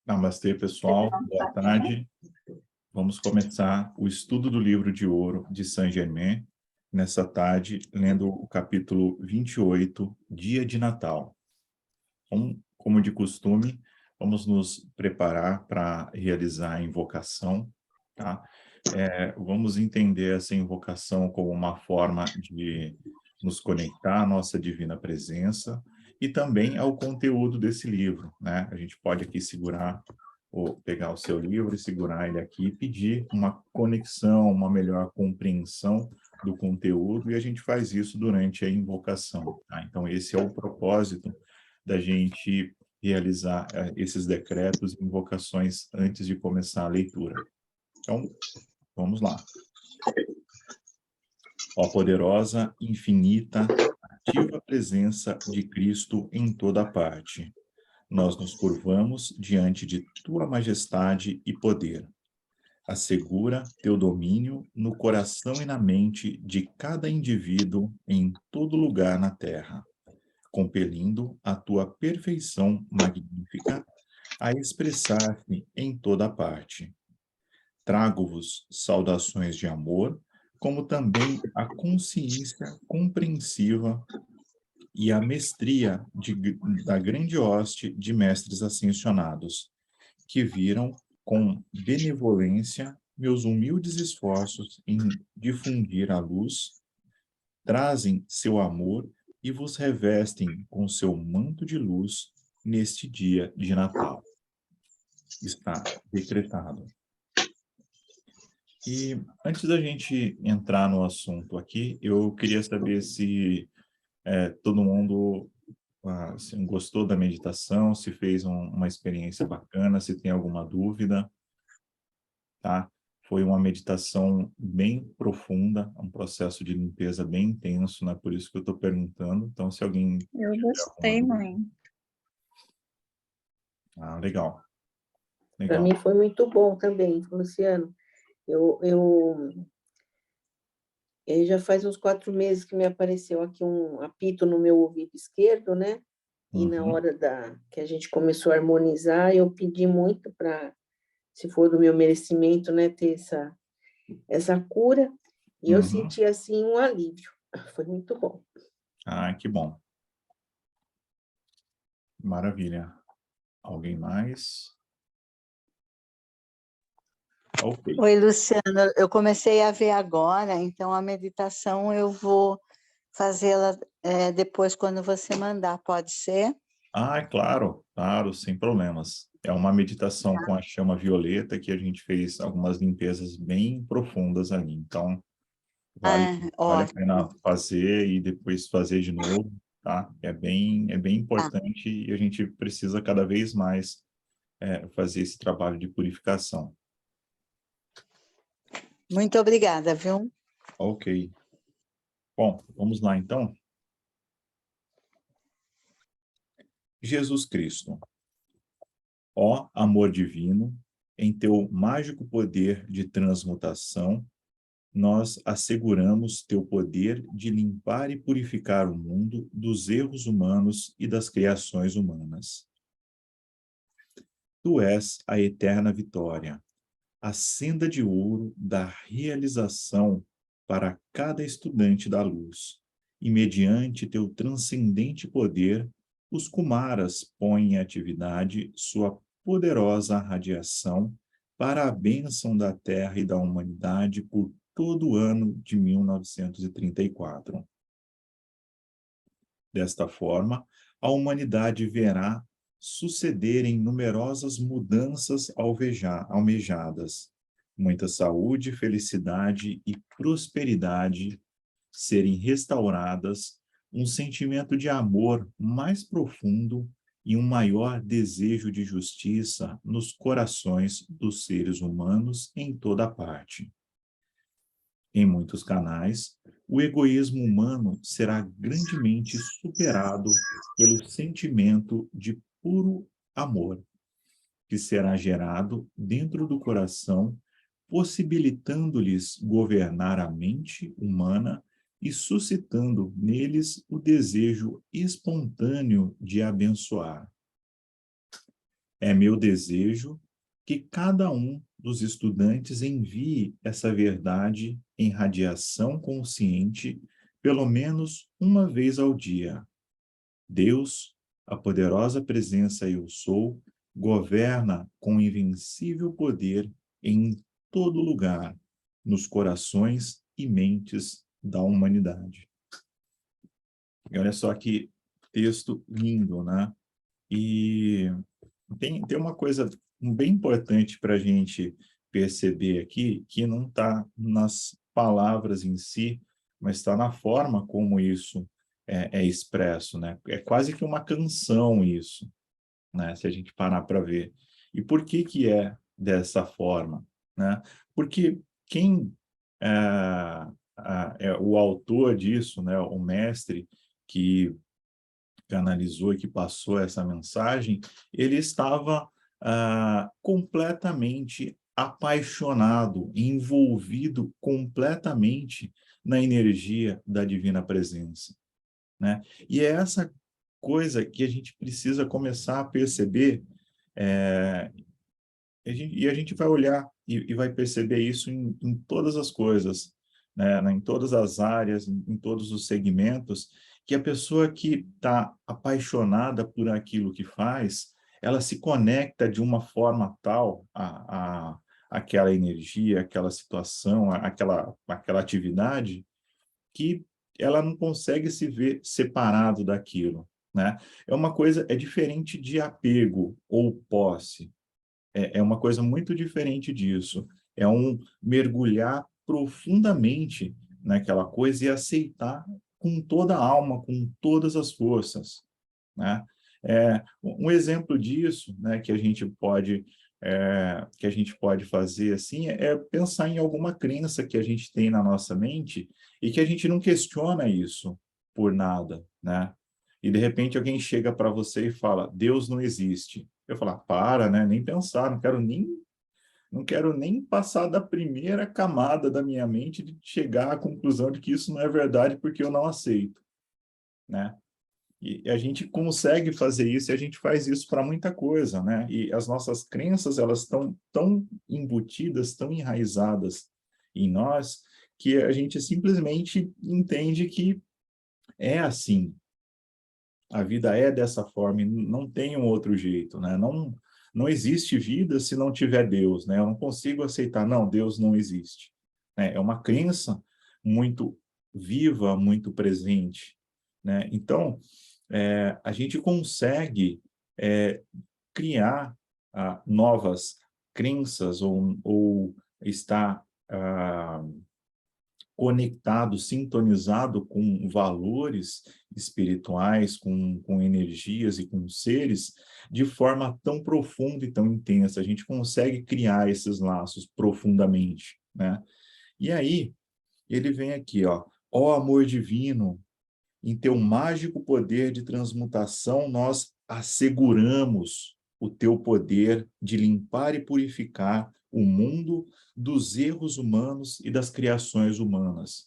Namastê, pessoal. Boa tarde. Vamos começar o estudo do livro de ouro de Saint-Germain, nessa tarde, lendo o capítulo 28, Dia de Natal. Então, como de costume, vamos nos preparar para realizar a invocação, tá? Vamos entender essa invocação como uma forma de nos conectar à nossa divina presença e também ao conteúdo desse livro, né? A gente pode aqui segurar ou pegar o seu livro e segurar ele aqui e pedir uma conexão, uma melhor compreensão do conteúdo, e a gente faz isso durante a invocação, tá? Então, esse é o propósito da gente realizar esses decretos e invocações antes de começar a leitura. Então, vamos lá. Ó poderosa, infinita, ativa presença de Cristo em toda parte, nós nos curvamos diante de tua majestade e poder. Assegura teu domínio no coração e na mente de cada indivíduo em todo lugar na terra, compelindo a tua perfeição magnífica a expressar-se em toda parte. Trago-vos saudações de amor, como também a consciência compreensiva e a mestria da grande hoste de mestres ascensionados, que viram com benevolência meus humildes esforços em difundir a luz, trazem seu amor e vos revestem com seu manto de luz neste dia de Natal. Está decretado. E antes da gente entrar no assunto aqui, eu queria saber se todo mundo assim, gostou da meditação, se fez uma experiência bacana, se tem alguma dúvida, tá? Foi uma meditação bem profunda, um processo de limpeza bem intenso, né? Por isso que eu estou perguntando. Então, se alguém Eu tiver alguma gostei, dúvida... mãe. Legal. Para Legal. mim foi muito bom também, Luciano. Já faz uns 4 meses que me apareceu aqui um apito no meu ouvido esquerdo, né? E na hora que a gente começou a harmonizar, eu pedi muito para, se for do meu merecimento, né, ter essa cura. E eu senti, assim, um alívio. Foi muito bom. Que bom. Maravilha. Alguém mais? Ok. Oi, Luciana. Eu comecei a ver agora, então a meditação eu vou fazê-la depois quando você mandar, pode ser? Claro, claro, sem problemas. É uma meditação com a chama violeta que a gente fez algumas limpezas bem profundas ali. Então, vale a pena Ótimo. fazer e depois fazer de novo, tá? É bem importante e a gente precisa cada vez mais fazer esse trabalho de purificação. Muito obrigada, viu? Ok. Bom, vamos lá então. Jesus Cristo, ó amor divino, em teu mágico poder de transmutação, nós asseguramos teu poder de limpar e purificar o mundo dos erros humanos e das criações humanas. Tu és a eterna vitória, a senda de ouro da realização para cada estudante da luz, e mediante teu transcendente poder, os Kumaras põem em atividade sua poderosa radiação para a bênção da Terra e da humanidade por todo o ano de 1934. Desta forma, a humanidade verá sucederem numerosas mudanças almejadas, muita saúde, felicidade e prosperidade serem restauradas, um sentimento de amor mais profundo e um maior desejo de justiça nos corações dos seres humanos em toda parte. Em muitos canais, o egoísmo humano será grandemente superado pelo sentimento de puro amor, que será gerado dentro do coração, possibilitando-lhes governar a mente humana e suscitando neles o desejo espontâneo de abençoar. É meu desejo que cada um dos estudantes envie essa verdade em radiação consciente pelo menos uma vez ao dia. Deus, a poderosa presença Eu Sou, governa com invencível poder em todo lugar, nos corações e mentes da humanidade. E olha só que texto lindo, né? E tem uma coisa bem importante para a gente perceber aqui, que não está nas palavras em si, mas está na forma como isso é expresso, né? É quase que uma canção isso, né? Se a gente parar para ver. E por que que é dessa forma, né? Porque quem é, é o autor disso, né? O mestre que canalizou e que passou essa mensagem, ele estava completamente apaixonado, envolvido completamente na energia da divina presença, né? E é essa coisa que a gente precisa começar a perceber, é, e a gente vai olhar e vai perceber isso em todas as coisas, né? Em todas as áreas, em todos os segmentos, que a pessoa que está apaixonada por aquilo que faz, ela se conecta de uma forma tal a aquela energia, aquela situação, aquela atividade, que ela não consegue se ver separado daquilo, né? É uma coisa, é diferente de apego ou posse. É uma coisa muito diferente disso. É um mergulhar profundamente naquela coisa e aceitar com toda a alma, com todas as forças, né? Um exemplo disso, né, que a gente pode fazer assim, é pensar em alguma crença que a gente tem na nossa mente e que a gente não questiona isso por nada, né? E de repente alguém chega para você e fala, Deus não existe. Eu falo, para, né? Nem pensar, não quero nem passar da primeira camada da minha mente de chegar à conclusão de que isso não é verdade porque eu não aceito, né? E a gente consegue fazer isso e a gente faz isso para muita coisa, né? E as nossas crenças, elas estão tão embutidas, tão enraizadas em nós, que a gente simplesmente entende que é assim, a vida é dessa forma e não tem um outro jeito, né? Não existe vida se não tiver Deus, né? Eu não consigo aceitar, não, Deus não existe, né? É uma crença muito viva, muito presente, né? Então, a gente consegue criar novas crenças ou estar conectado, sintonizado com valores espirituais, com energias e com seres, de forma tão profunda e tão intensa. A gente consegue criar esses laços profundamente, né? E aí, ele vem aqui, ó amor divino, em teu mágico poder de transmutação, nós asseguramos o teu poder de limpar e purificar o mundo dos erros humanos e das criações humanas.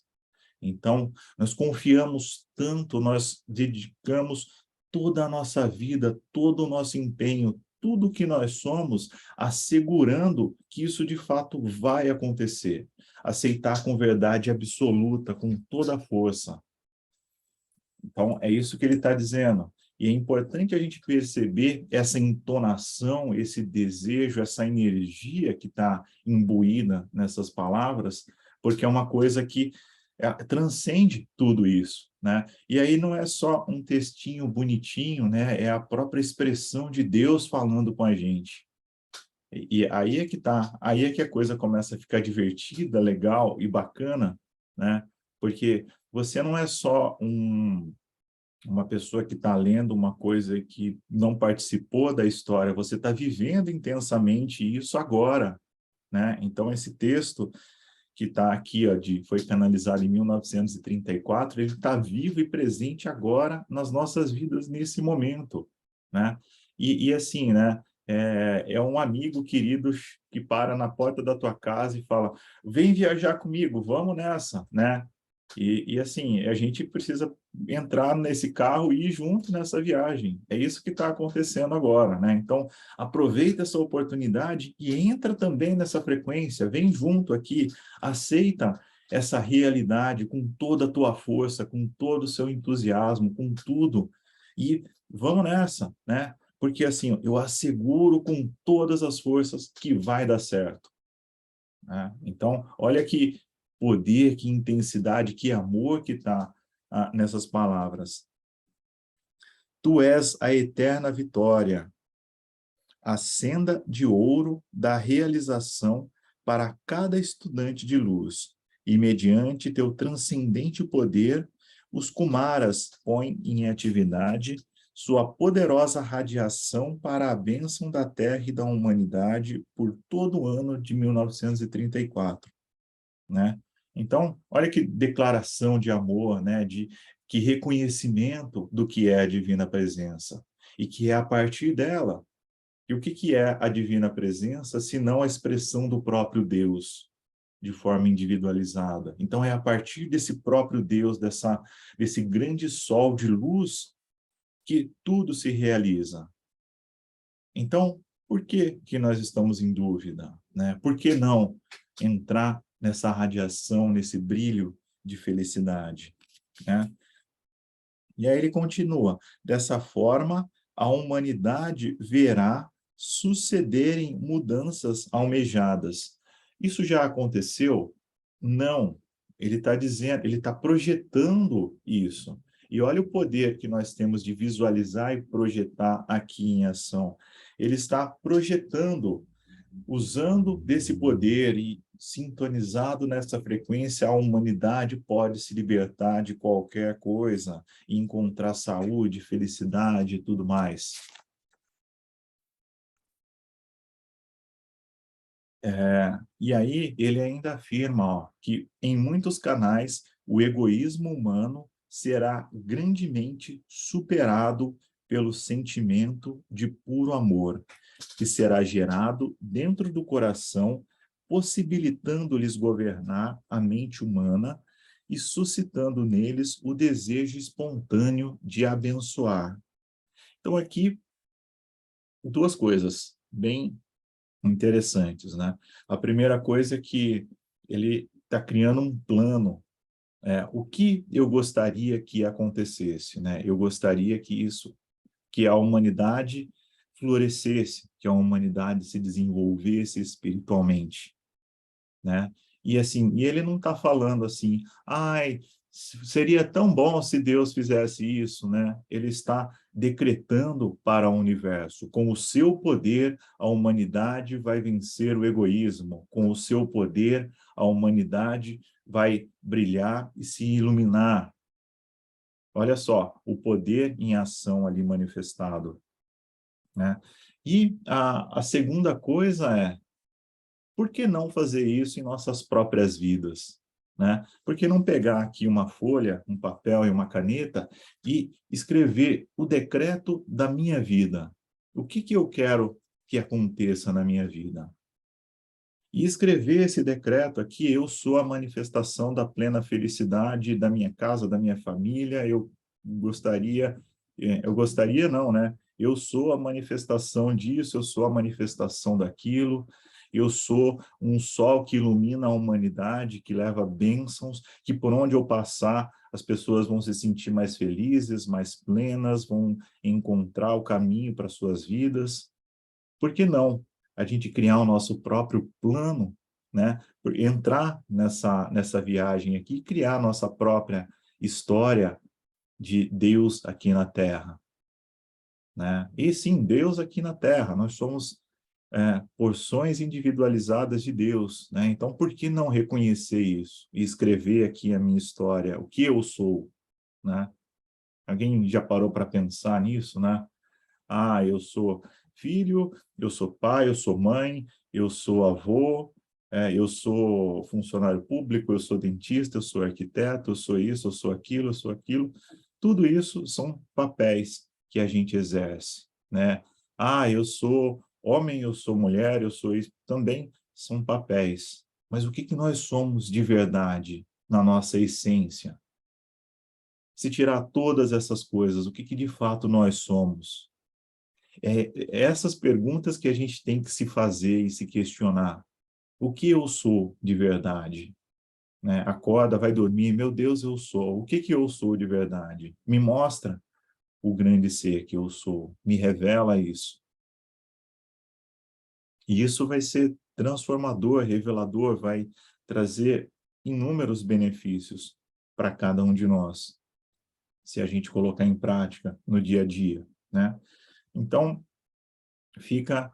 Então, nós confiamos tanto, nós dedicamos toda a nossa vida, todo o nosso empenho, tudo que nós somos, assegurando que isso de fato vai acontecer. Aceitar com verdade absoluta, com toda a força. Então, é isso que ele está dizendo. E é importante a gente perceber essa entonação, esse desejo, essa energia que está imbuída nessas palavras, porque é uma coisa que transcende tudo isso, né? E aí não é só um textinho bonitinho, né? É a própria expressão de Deus falando com a gente. E aí é que tá, aí é que a coisa começa a ficar divertida, legal e bacana, né? Porque você não é só uma pessoa que está lendo uma coisa que não participou da história, você está vivendo intensamente isso agora, né? Então, esse texto que está aqui, ó, foi canalizado em 1934, ele está vivo e presente agora nas nossas vidas nesse momento, né? E assim, né? É um amigo querido que para na porta da tua casa e fala, vem viajar comigo, vamos nessa, né? E assim, a gente precisa entrar nesse carro e ir junto nessa viagem. É isso que está acontecendo agora, né? Então, aproveita essa oportunidade e entra também nessa frequência, vem junto aqui, aceita essa realidade com toda a tua força, com todo o seu entusiasmo, com tudo. E vamos nessa, né? Porque assim, eu asseguro com todas as forças que vai dar certo, né? Então, olha que poder, que intensidade, que amor que está nessas palavras. Tu és a eterna vitória, a senda de ouro da realização para cada estudante de luz, e mediante teu transcendente poder, os Kumaras põem em atividade sua poderosa radiação para a bênção da Terra e da humanidade por todo o ano de 1934. Né? Então, olha que declaração de amor, né? Que reconhecimento do que é a divina presença. E que é a partir dela. E o que é a divina presença, se não a expressão do próprio Deus, de forma individualizada? Então, é a partir desse próprio Deus, desse grande sol de luz, que tudo se realiza. Então, por que nós estamos em dúvida, né? Por que não entrar nessa radiação, nesse brilho de felicidade, né? E aí ele continua: dessa forma, a humanidade verá sucederem mudanças almejadas. Isso já aconteceu? Não. Ele está dizendo, ele está projetando isso. E olha o poder que nós temos de visualizar e projetar aqui em ação. Ele está projetando, usando desse poder e sintonizado nessa frequência, a humanidade pode se libertar de qualquer coisa e encontrar saúde, felicidade e tudo mais. E aí ele ainda afirma, ó, que em muitos canais o egoísmo humano será grandemente superado pelo sentimento de puro amor, que será gerado dentro do coração, possibilitando-lhes governar a mente humana e suscitando neles o desejo espontâneo de abençoar. Então aqui, duas coisas bem interessantes, né? A primeira coisa é que ele está criando um plano. O que eu gostaria que acontecesse, né? Eu gostaria que a humanidade florescesse, que a humanidade se desenvolvesse espiritualmente, né? E assim, e ele não está falando assim, ai, seria tão bom se Deus fizesse isso, né? Ele está decretando para o universo, com o seu poder, a humanidade vai vencer o egoísmo, com o seu poder, a humanidade vai brilhar e se iluminar. Olha só, o poder em ação ali manifestado, né? E a segunda coisa é, por que não fazer isso em nossas próprias vidas, né? Por que não pegar aqui uma folha, um papel e uma caneta e escrever o decreto da minha vida? O que eu quero que aconteça na minha vida? E escrever esse decreto aqui: eu sou a manifestação da plena felicidade da minha casa, da minha família, eu gostaria não, né? Eu sou a manifestação disso, eu sou a manifestação daquilo, eu sou um sol que ilumina a humanidade, que leva bênçãos, que por onde eu passar, as pessoas vão se sentir mais felizes, mais plenas, vão encontrar o caminho para suas vidas. Por que não a gente criar o nosso próprio plano, né? Entrar nessa viagem aqui e criar a nossa própria história de Deus aqui na Terra, né? E sim, Deus aqui na Terra, nós somos porções individualizadas de Deus, né? Então, por que não reconhecer isso e escrever aqui a minha história, o que eu sou, né? Alguém já parou para pensar nisso, né? Ah, eu sou filho, eu sou pai, eu sou mãe, eu sou avô, eu sou funcionário público, eu sou dentista, eu sou arquiteto, eu sou isso, eu sou aquilo, eu sou aquilo. Tudo isso são papéis que a gente exerce, né? Ah, eu sou homem, eu sou mulher, eu sou isso. Também são papéis. Mas o que nós somos de verdade? na nossa essência? Se tirar todas essas coisas, o que que de fato nós somos? Essas perguntas que a gente tem que se fazer e se questionar. O que eu sou de verdade? Né? Acorda, vai dormir, meu Deus, eu sou. O que que eu sou de verdade? Me mostra o grande ser que eu sou. Me revela isso. E isso vai ser transformador, revelador, vai trazer inúmeros benefícios para cada um de nós, se a gente colocar em prática no dia a dia, né? Então, fica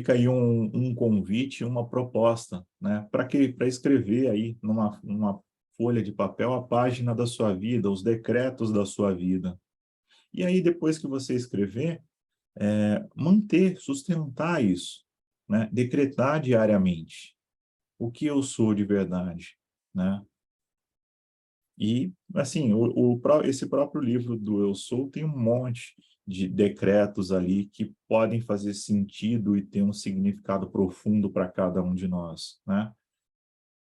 aí um convite, uma proposta, né? Para escrever aí numa folha de papel a página da sua vida, os decretos da sua vida. E aí, depois que você escrever, manter, sustentar isso, né? Decretar diariamente o que eu sou de verdade, né? E, assim, esse próprio livro do Eu Sou tem um monte de decretos ali que podem fazer sentido e ter um significado profundo para cada um de nós, né?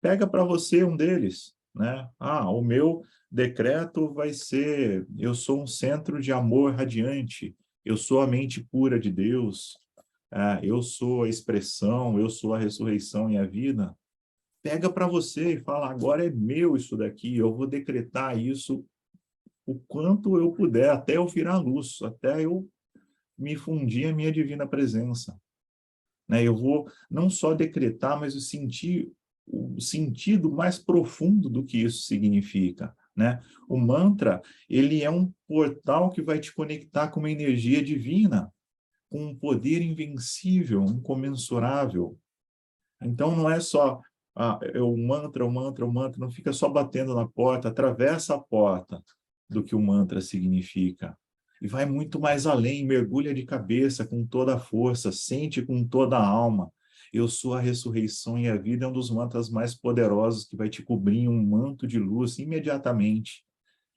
Pega para você um deles, né? Ah, o meu decreto vai ser: eu sou um centro de amor radiante, eu sou a mente pura de Deus, eu sou a expressão, eu sou a ressurreição e a vida. Pega para você e fala: agora é meu isso daqui, eu vou decretar isso o quanto eu puder, até eu virar luz, até eu me fundir a minha divina presença, né? Eu vou não só decretar, mas eu sentir o sentido mais profundo do que isso significa, né? O mantra, ele é um portal que vai te conectar com uma energia divina, com um poder invencível, incomensurável. Então, não é só o mantra, o mantra, o mantra, não fica só batendo na porta, atravessa a porta do que o mantra significa. E vai muito mais além, mergulha de cabeça com toda a força, sente com toda a alma. Eu sou a ressurreição e a vida é um dos mantras mais poderosos que vai te cobrir em um manto de luz imediatamente.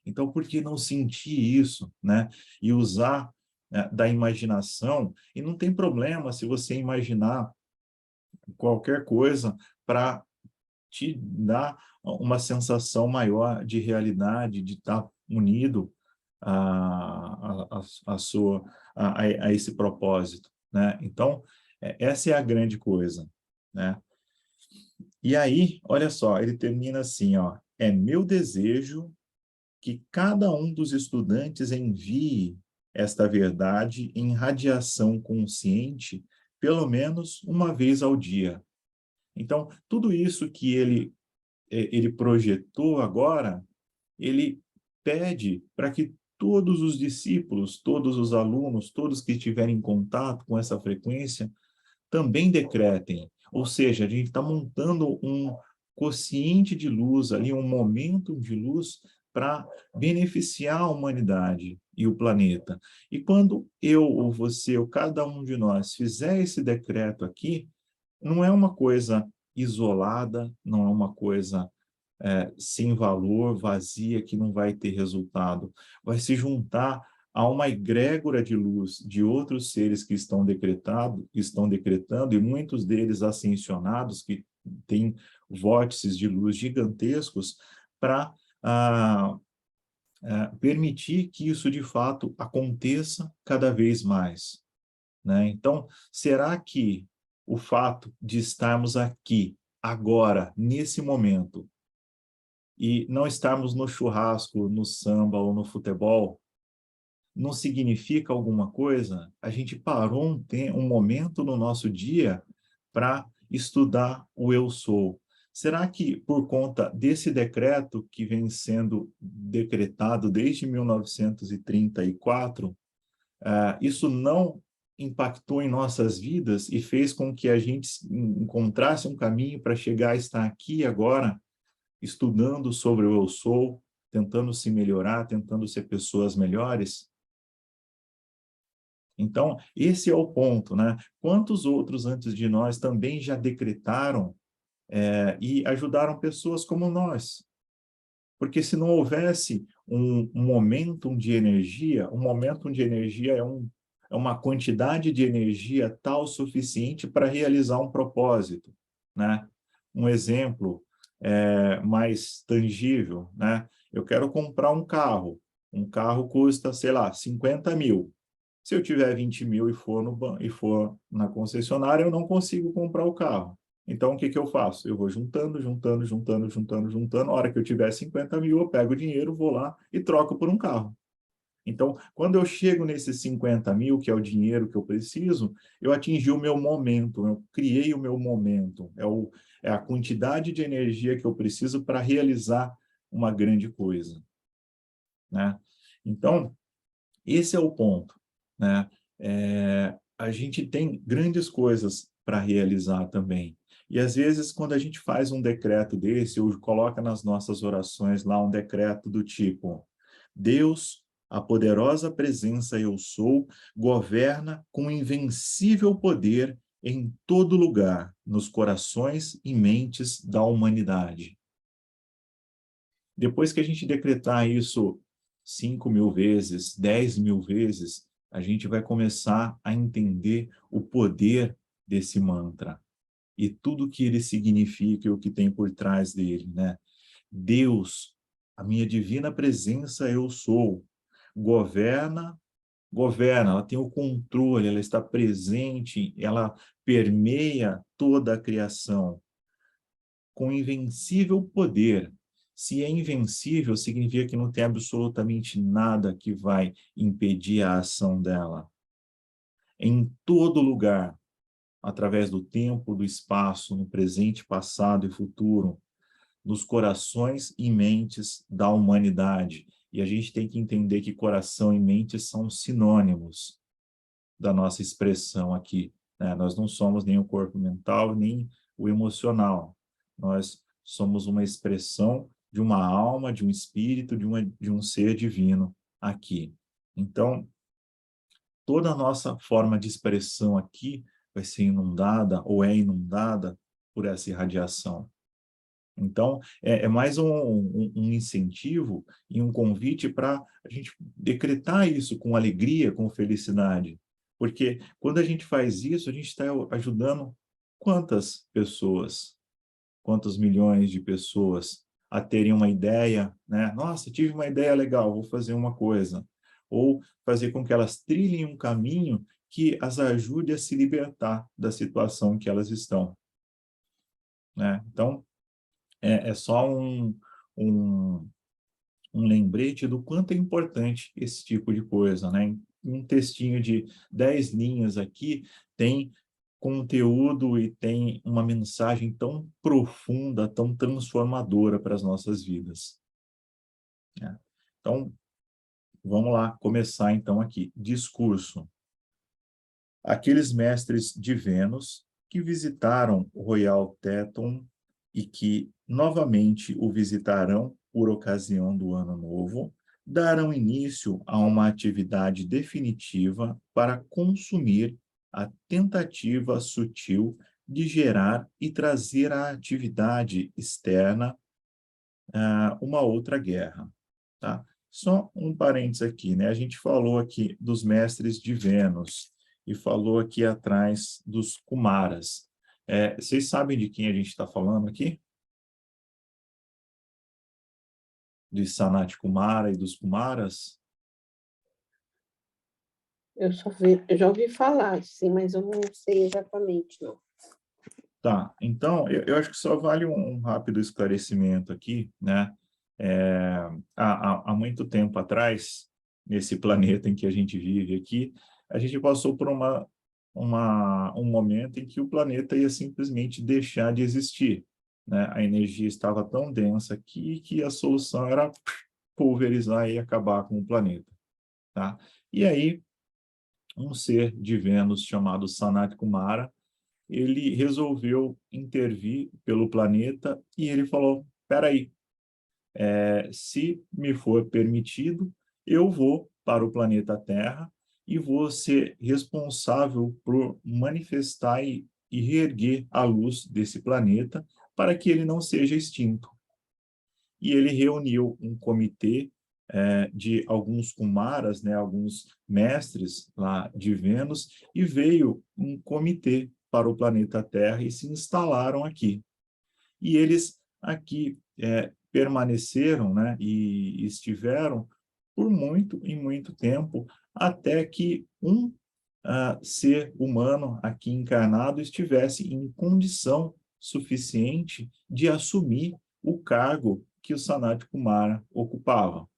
Então, por que não sentir isso, né? E usar, da imaginação, e não tem problema se você imaginar qualquer coisa para te dar uma sensação maior de realidade, de estar unido a sua, a esse propósito, né? Então, essa é a grande coisa, né? E aí, olha só, ele termina assim, ó: é meu desejo que cada um dos estudantes envie esta verdade em radiação consciente pelo menos uma vez ao dia. Então, tudo isso que ele projetou agora, ele pede para que todos os discípulos, todos os alunos, todos que estiverem em contato com essa frequência, também decretem. Ou seja, a gente está montando um quociente de luz ali, um momento de luz para beneficiar a humanidade e o planeta. E quando eu ou você ou cada um de nós fizer esse decreto aqui, não é uma coisa isolada, não é uma coisa sem valor, vazia, que não vai ter resultado. Vai se juntar a uma egrégora de luz de outros seres que estão decretando, e muitos deles ascensionados, que têm vórtices de luz gigantescos, para permitir que isso de fato aconteça cada vez mais, né? Então, será que o fato de estarmos aqui, agora, nesse momento, e não estarmos no churrasco, no samba ou no futebol, não significa alguma coisa? A gente parou um momento no nosso dia para estudar o eu sou. Será que, por conta desse decreto que vem sendo decretado desde 1934, isso não impactou em nossas vidas e fez com que a gente encontrasse um caminho para chegar a estar aqui agora, estudando sobre o eu sou, tentando se melhorar, tentando ser pessoas melhores? Então, esse é o ponto, né? Quantos outros antes de nós também já decretaram e ajudaram pessoas como nós? Porque se não houvesse um momentum de energia, um momentum de energia é uma quantidade de energia tal suficiente para realizar um propósito, né? Um exemplo, mais tangível, né? Eu quero comprar um carro. Um carro custa, sei lá, 50 mil. Se eu tiver 20 mil e for na concessionária, eu não consigo comprar o carro. Então, o que que eu faço? Eu vou juntando, juntando, juntando, juntando, juntando. A hora que eu tiver 50 mil, eu pego o dinheiro, vou lá e troco por um carro. Então, quando eu chego nesses 50 mil, que é o dinheiro que eu preciso, eu atingi o meu momento, eu criei o meu momento. É a quantidade de energia que eu preciso para realizar uma grande coisa, né? Então, esse é o ponto, né? A gente tem grandes coisas para realizar também. E, às vezes, quando a gente faz um decreto desse, ou coloca nas nossas orações lá um decreto do tipo: Deus, a poderosa presença eu sou, governa com invencível poder em todo lugar, nos corações e mentes da humanidade. Depois que a gente decretar isso 5.000 vezes, 10.000 vezes, a gente vai começar a entender o poder desse mantra e tudo que ele significa e o que tem por trás dele, né? Deus, a minha divina presença eu sou, governa, ela tem o controle, ela está presente, ela permeia toda a criação com invencível poder. Se é invencível, significa que não tem absolutamente nada que vai impedir a ação dela. Em todo lugar, através do tempo, do espaço, no presente, passado e futuro, nos corações e mentes da humanidade. E a gente tem que entender que coração e mente são sinônimos da nossa expressão aqui, né? Nós não somos nem o corpo mental, nem o emocional. Nós somos uma expressão de uma alma, de um espírito, de um ser divino aqui. Então, toda a nossa forma de expressão aqui vai ser inundada ou é inundada por essa irradiação. Então, é mais um incentivo e um convite para a gente decretar isso com alegria, com felicidade. Porque quando a gente faz isso, a gente está ajudando quantas pessoas, quantos milhões de pessoas a terem uma ideia, né? Nossa, tive uma ideia legal, vou fazer uma coisa. Ou fazer com que elas trilhem um caminho que as ajude a se libertar da situação que elas estão, né? Então, é só um, um lembrete do quanto é importante esse tipo de coisa, né? Um textinho de 10 linhas aqui tem conteúdo e tem uma mensagem tão profunda, tão transformadora para as nossas vidas, né? Então, vamos lá começar então aqui. Discurso. Aqueles mestres de Vênus que visitaram o Royal Teton e que novamente o visitarão por ocasião do Ano Novo, darão início a uma atividade definitiva para consumir a tentativa sutil de gerar e trazer à atividade externa uma outra guerra, tá? Só um parênteses aqui, né? A gente falou aqui dos mestres de Vênus e falou aqui atrás dos Kumaras. Vocês sabem de quem a gente está falando aqui? De Sanat Kumara e dos Kumaras? Eu já ouvi falar, sim, mas eu não sei exatamente, não. Tá, então, eu acho que só vale um rápido esclarecimento aqui, né? Há muito tempo atrás, nesse planeta em que a gente vive aqui, a gente passou por um momento em que o planeta ia simplesmente deixar de existir, né? A energia estava tão densa aqui que a solução era pulverizar e acabar com o planeta, tá? E aí, um ser de Vênus chamado Sanat Kumara, ele resolveu intervir pelo planeta e ele falou: espera aí, se me for permitido, eu vou para o planeta Terra e vou ser responsável por manifestar e reerguer a luz desse planeta para que ele não seja extinto. E ele reuniu um comitê de alguns Kumaras, né, alguns mestres lá de Vênus, e veio um comitê para o planeta Terra e se instalaram aqui. E eles aqui permaneceram, né, e estiveram por muito e muito tempo, até que um ser humano aqui encarnado estivesse em condição suficiente de assumir o cargo que o Sanat Kumara ocupava,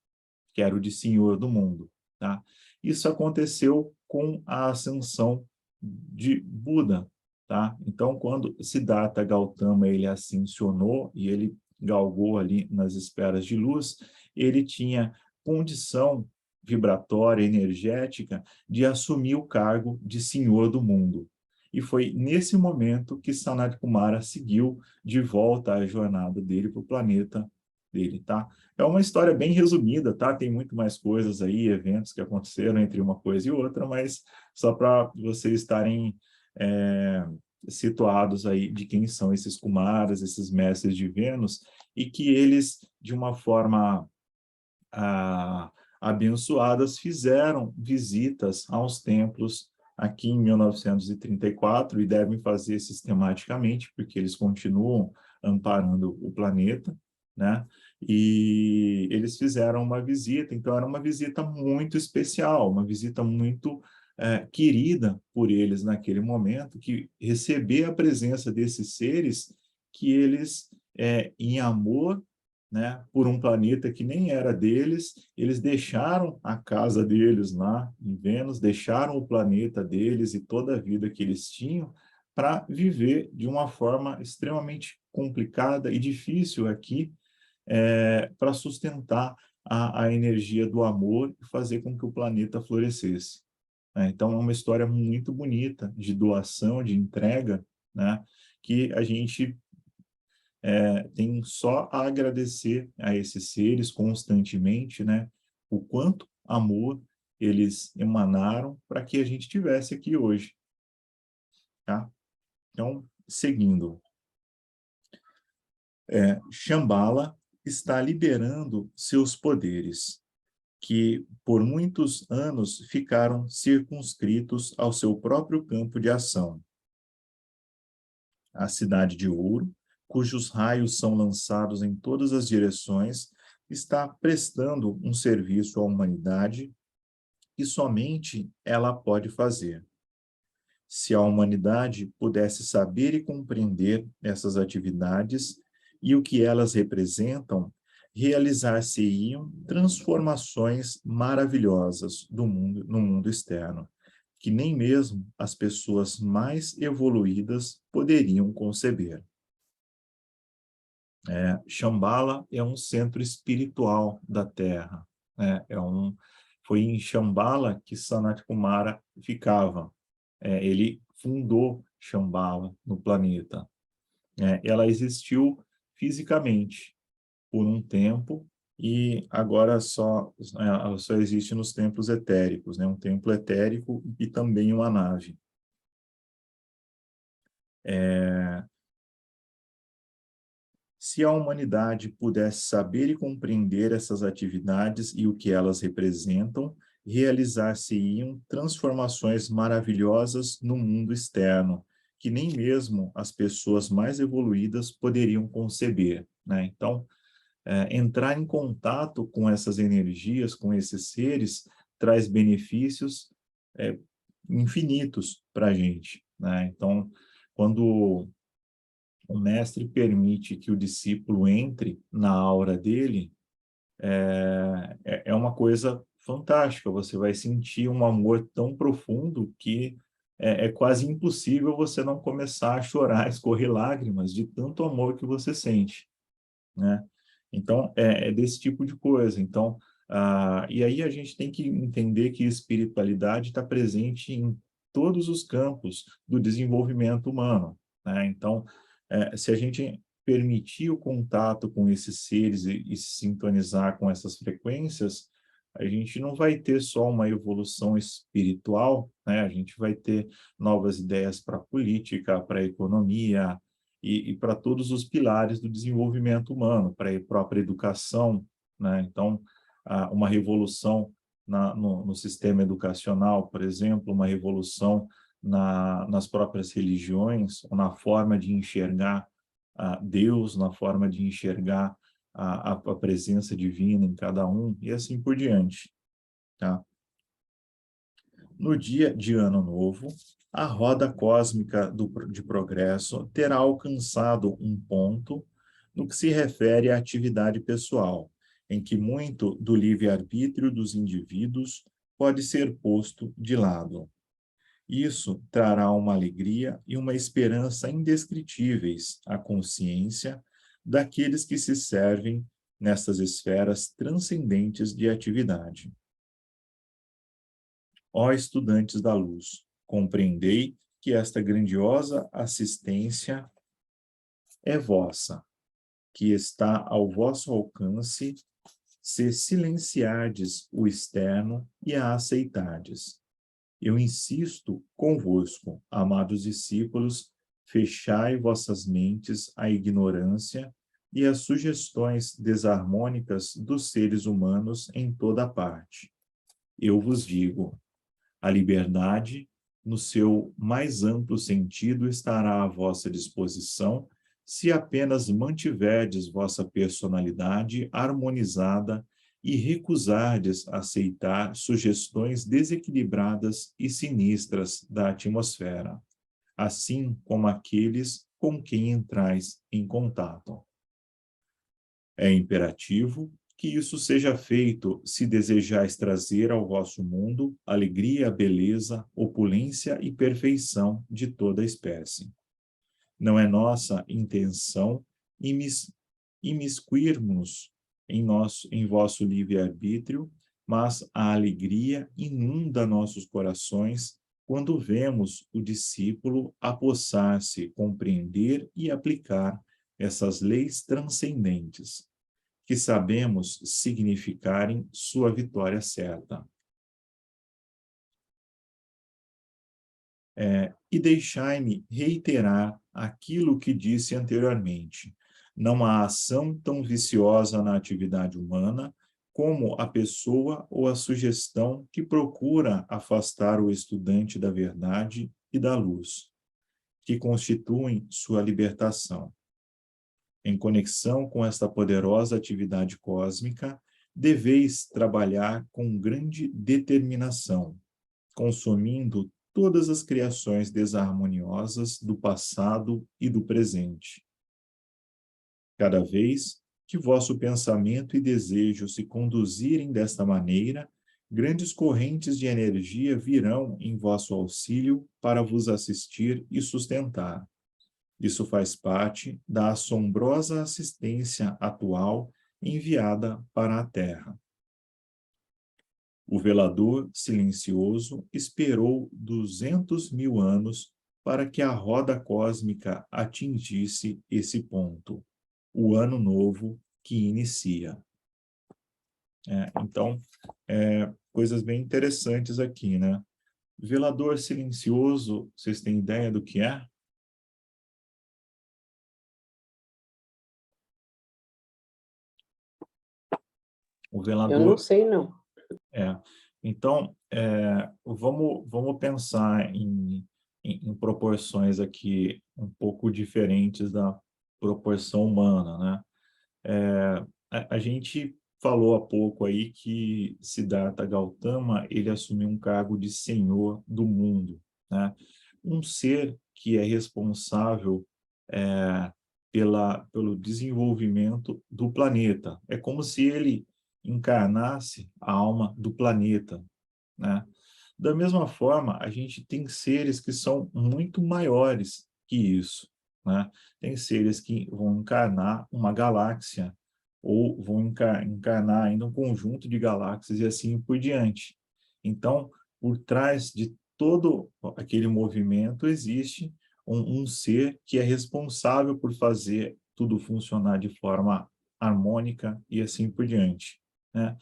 que era o de Senhor do Mundo. Tá? Isso aconteceu com a ascensão de Buda. Tá? Então, quando Siddhartha Gautama ele ascensionou e ele galgou ali nas esferas de luz, ele tinha condição vibratória, energética, de assumir o cargo de Senhor do Mundo. E foi nesse momento que Sanat Kumara seguiu de volta a jornada dele para o planeta dele, tá? É uma história bem resumida, tá? Tem muito mais coisas aí, eventos que aconteceram entre uma coisa e outra, mas só para vocês estarem situados aí de quem são esses Kumaras, esses mestres de Vênus, e que eles, de uma forma abençoadas, fizeram visitas aos templos aqui em 1934 e devem fazer sistematicamente, porque eles continuam amparando o planeta, né? E eles fizeram uma visita, então era uma visita muito especial, uma visita muito querida por eles naquele momento, que receber a presença desses seres que eles, em amor, né, por um planeta que nem era deles, eles deixaram a casa deles lá em Vênus, deixaram o planeta deles e toda a vida que eles tinham para viver de uma forma extremamente complicada e difícil aqui, para sustentar a energia do amor e fazer com que o planeta florescesse. Então, é uma história muito bonita de doação, de entrega, né, que a gente tem só a agradecer a esses seres constantemente, né, o quanto amor eles emanaram para que a gente tivesse aqui hoje, tá? Então, seguindo, Shambhala está liberando seus poderes, que por muitos anos ficaram circunscritos ao seu próprio campo de ação. A cidade de Ouro, cujos raios são lançados em todas as direções, está prestando um serviço à humanidade que somente ela pode fazer. Se a humanidade pudesse saber e compreender essas atividades e o que elas representam, realizar-se-iam transformações maravilhosas no mundo externo, que nem mesmo as pessoas mais evoluídas poderiam conceber. Shambhala é um centro espiritual da Terra. Né? Foi em Shambhala que Sanat Kumara ficava. Ele fundou Shambhala no planeta. Ela existiu fisicamente por um tempo e agora ela só existe nos templos etéricos, né? Um templo etérico e também uma nave. Se a humanidade pudesse saber e compreender essas atividades e o que elas representam, realizar-se-iam transformações maravilhosas no mundo externo, que nem mesmo as pessoas mais evoluídas poderiam conceber, né? Então, entrar em contato com essas energias, com esses seres, traz benefícios infinitos para a gente, né? Então, quando o mestre permite que o discípulo entre na aura dele, é uma coisa fantástica. Você vai sentir um amor tão profundo que é quase impossível você não começar a chorar, a escorrer lágrimas de tanto amor que você sente, né? Então, é desse tipo de coisa. Então, e aí a gente tem que entender que espiritualidade está presente em todos os campos do desenvolvimento humano, né? Então, se a gente permitir o contato com esses seres e se sintonizar com essas frequências, a gente não vai ter só uma evolução espiritual, né? A gente vai ter novas ideias para a política, para a economia e para todos os pilares do desenvolvimento humano, para a própria educação, né? Então, uma revolução no sistema educacional, por exemplo, uma revolução nas próprias religiões, ou na forma de enxergar a Deus, na forma de enxergar a presença divina em cada um, e assim por diante, tá? No dia de Ano Novo, a roda cósmica de progresso terá alcançado um ponto no que se refere à atividade pessoal, em que muito do livre-arbítrio dos indivíduos pode ser posto de lado. Isso trará uma alegria e uma esperança indescritíveis à consciência daqueles que se servem nessas esferas transcendentes de atividade. Ó estudantes da luz, compreendei que esta grandiosa assistência é vossa, que está ao vosso alcance, se silenciardes o externo e a aceitardes. Eu insisto convosco, amados discípulos, fechai vossas mentes à ignorância e às sugestões desarmônicas dos seres humanos em toda parte. Eu vos digo, a liberdade, no seu mais amplo sentido, estará à vossa disposição se apenas mantiverdes vossa personalidade harmonizada e recusardes aceitar sugestões desequilibradas e sinistras da atmosfera, assim como aqueles com quem entrais em contato. É imperativo que isso seja feito se desejais trazer ao vosso mundo alegria, beleza, opulência e perfeição de toda a espécie. Não é nossa intenção imiscuirmos em vosso livre-arbítrio, mas a alegria inunda nossos corações quando vemos o discípulo apossar-se, compreender e aplicar essas leis transcendentes, que sabemos significarem sua vitória certa. E deixai-me reiterar aquilo que disse anteriormente. Não há ação tão viciosa na atividade humana como a pessoa ou a sugestão que procura afastar o estudante da verdade e da luz, que constituem sua libertação. Em conexão com esta poderosa atividade cósmica, deveis trabalhar com grande determinação, consumindo todas as criações desarmoniosas do passado e do presente. Cada vez que vosso pensamento e desejo se conduzirem desta maneira, grandes correntes de energia virão em vosso auxílio para vos assistir e sustentar. Isso faz parte da assombrosa assistência atual enviada para a Terra. O velador silencioso esperou 200.000 anos para que a roda cósmica atingisse esse ponto, o ano novo que inicia. Então, coisas bem interessantes aqui, né? Velador silencioso, vocês têm ideia do que é? O velador... Eu não sei, não. Então, vamos pensar em proporções aqui um pouco diferentes da proporção humana, né? A gente falou há pouco aí que Siddhartha Gautama, ele assumiu um cargo de senhor do mundo, né? Um ser que é responsável pelo desenvolvimento do planeta. É como se ele encarnasse a alma do planeta, né? Da mesma forma, a gente tem seres que são muito maiores que isso, né? Tem seres que vão encarnar uma galáxia ou vão encarnar ainda um conjunto de galáxias e assim por diante. Então, por trás de todo aquele movimento existe um ser que é responsável por fazer tudo funcionar de forma harmônica e assim por diante, né?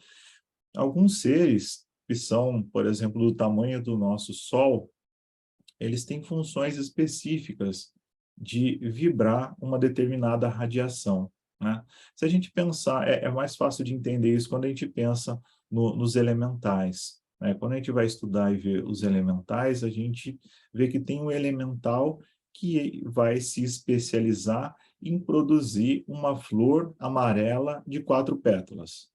Alguns seres que são, por exemplo, do tamanho do nosso Sol, eles têm funções específicas de vibrar uma determinada radiação, né? Se a gente pensar, é mais fácil de entender isso quando a gente pensa nos elementais, né? Quando a gente vai estudar e ver os elementais, a gente vê que tem um elemental que vai se especializar em produzir uma flor amarela de 4 pétalas.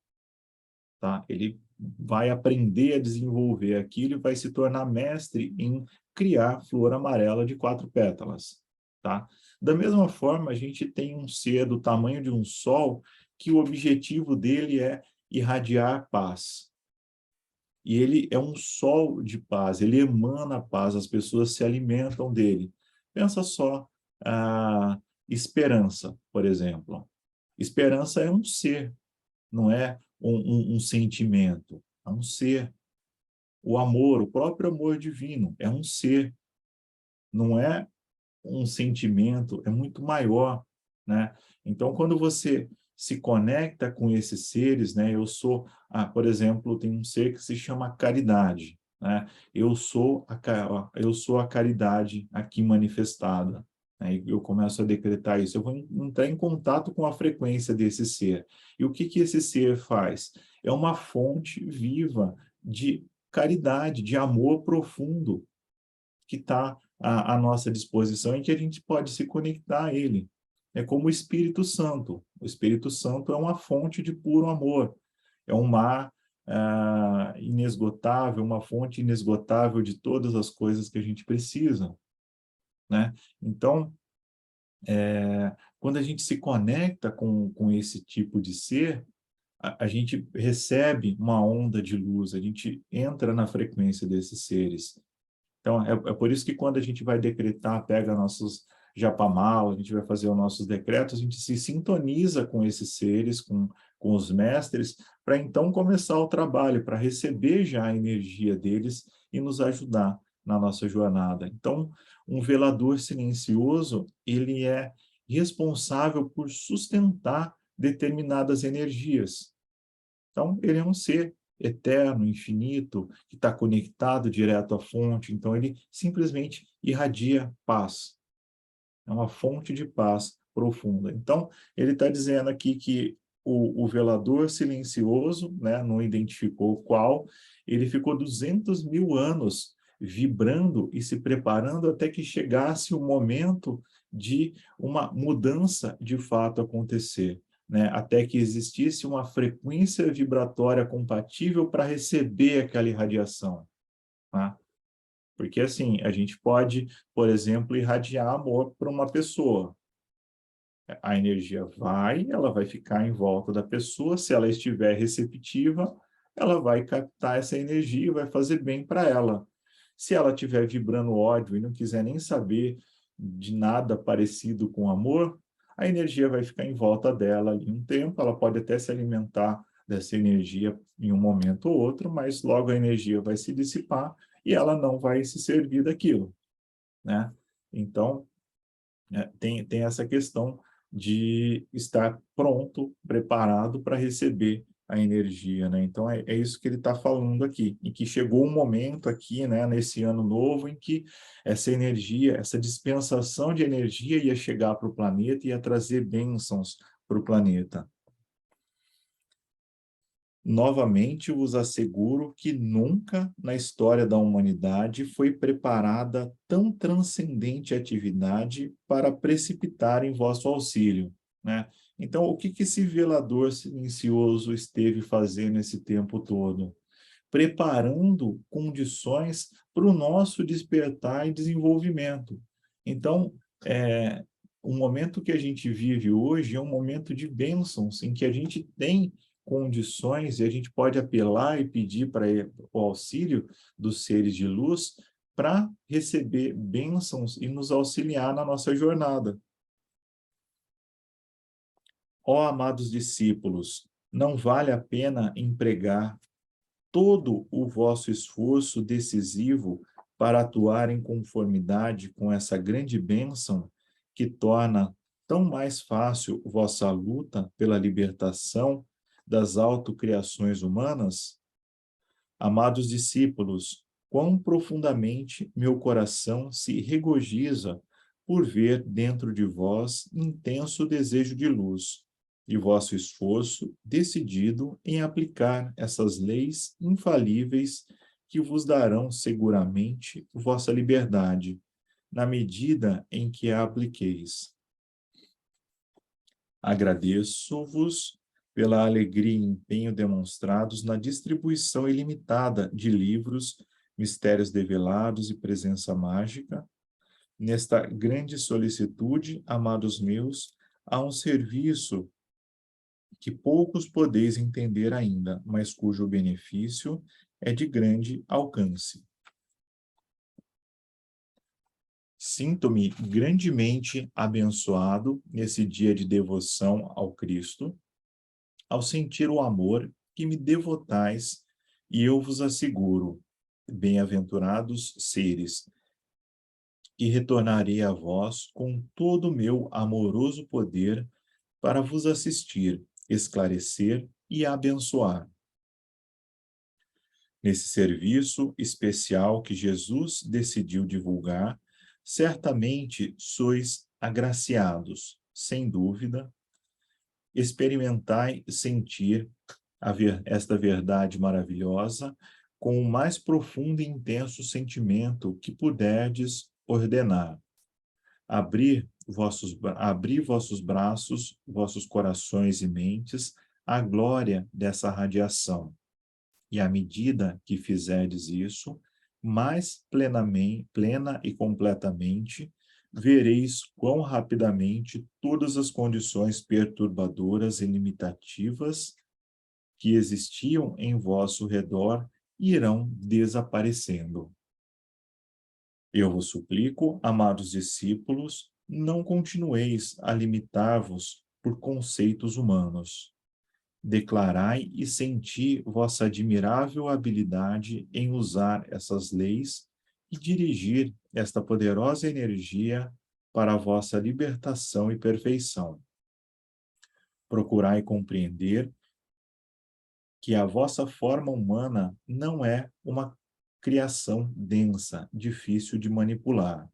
Tá? Ele vai aprender a desenvolver aquilo e vai se tornar mestre em criar flor amarela de 4 pétalas. Tá? Da mesma forma, a gente tem um ser do tamanho de um sol que o objetivo dele é irradiar paz. E ele é um sol de paz, ele emana paz, as pessoas se alimentam dele. Pensa só, a esperança, por exemplo. Esperança é um ser, não é um sentimento, é um ser. O amor, o próprio amor divino, é um ser, não é um sentimento, é muito maior, né? Então, quando você se conecta com esses seres, né? Por exemplo, tem um ser que se chama caridade, né? Eu sou a caridade aqui manifestada. Né? Eu começo a decretar isso. Eu vou entrar em contato com a frequência desse ser. E o que que esse ser faz? É uma fonte viva de caridade, de amor profundo, que está à nossa disposição e que a gente pode se conectar a ele. É como o Espírito Santo. O Espírito Santo é uma fonte de puro amor. É um mar inesgotável, uma fonte inesgotável de todas as coisas que a gente precisa, né? Então, quando a gente se conecta com esse tipo de ser, a gente recebe uma onda de luz, a gente entra na frequência desses seres. Então, é por isso que quando a gente vai decretar, pega nossos japamala, a gente vai fazer os nossos decretos, a gente se sintoniza com esses seres, com os mestres, para então começar o trabalho, para receber já a energia deles e nos ajudar na nossa jornada. Então, um velador silencioso, ele é responsável por sustentar determinadas energias. Então, ele é um ser eterno, infinito, que está conectado direto à fonte. Então, ele simplesmente irradia paz. É uma fonte de paz profunda. Então, ele está dizendo aqui que o velador silencioso, né, não identificou qual, ele ficou 200 mil anos vibrando e se preparando até que chegasse o momento de uma mudança de fato acontecer, né, até que existisse uma frequência vibratória compatível para receber aquela irradiação. Tá? Porque, assim, a gente pode, por exemplo, irradiar amor para uma pessoa. A energia ela vai ficar em volta da pessoa, se ela estiver receptiva, ela vai captar essa energia e vai fazer bem para ela. Se ela estiver vibrando ódio e não quiser nem saber de nada parecido com amor, a energia vai ficar em volta dela em um tempo, ela pode até se alimentar dessa energia em um momento ou outro, mas logo a energia vai se dissipar e ela não vai se servir daquilo, né? Então, tem essa questão de estar pronto, preparado para receber a energia, né? Então, é isso que ele está falando aqui, em que chegou um momento aqui, né, nesse ano novo, em que essa energia, essa dispensação de energia ia chegar para o planeta e ia trazer bênçãos para o planeta. Novamente vos asseguro que nunca na história da humanidade foi preparada tão transcendente atividade para precipitar em vosso auxílio, né? Então, o que esse velador silencioso esteve fazendo esse tempo todo? Preparando condições para o nosso despertar e desenvolvimento. Então, o momento que a gente vive hoje é um momento de bênçãos, em que a gente tem condições e a gente pode apelar e pedir para o auxílio dos seres de luz para receber bênçãos e nos auxiliar na nossa jornada. Ó amados discípulos, não vale a pena empregar todo o vosso esforço decisivo para atuar em conformidade com essa grande bênção que torna tão mais fácil vossa luta pela libertação das autocriações humanas? Amados discípulos, quão profundamente meu coração se regozija por ver dentro de vós intenso desejo de luz, e vosso esforço decidido em aplicar essas leis infalíveis que vos darão seguramente vossa liberdade, na medida em que a apliqueis. Agradeço-vos pela alegria e empenho demonstrados na distribuição ilimitada de livros, mistérios develados e presença mágica. Nesta grande solicitude, amados meus, há um serviço que poucos podeis entender ainda, mas cujo benefício é de grande alcance. Sinto-me grandemente abençoado nesse dia de devoção ao Cristo, ao sentir o amor que me devotais, e eu vos asseguro, bem-aventurados seres, que retornarei a vós com todo o meu amoroso poder para vos assistir, esclarecer e abençoar. Nesse serviço especial que Jesus decidiu divulgar, certamente sois agraciados, sem dúvida. Experimentai sentir esta verdade maravilhosa com o mais profundo e intenso sentimento que puderdes ordenar. Abrir vossos braços, vossos corações e mentes à glória dessa radiação. E à medida que fizerdes isso, mais plena e completamente, vereis quão rapidamente todas as condições perturbadoras e limitativas que existiam em vosso redor irão desaparecendo. Eu vos suplico, amados discípulos, não continueis a limitar-vos por conceitos humanos. Declarai e senti vossa admirável habilidade em usar essas leis e dirigir esta poderosa energia para a vossa libertação e perfeição. Procurai compreender que a vossa forma humana não é uma criação densa, difícil de manipular.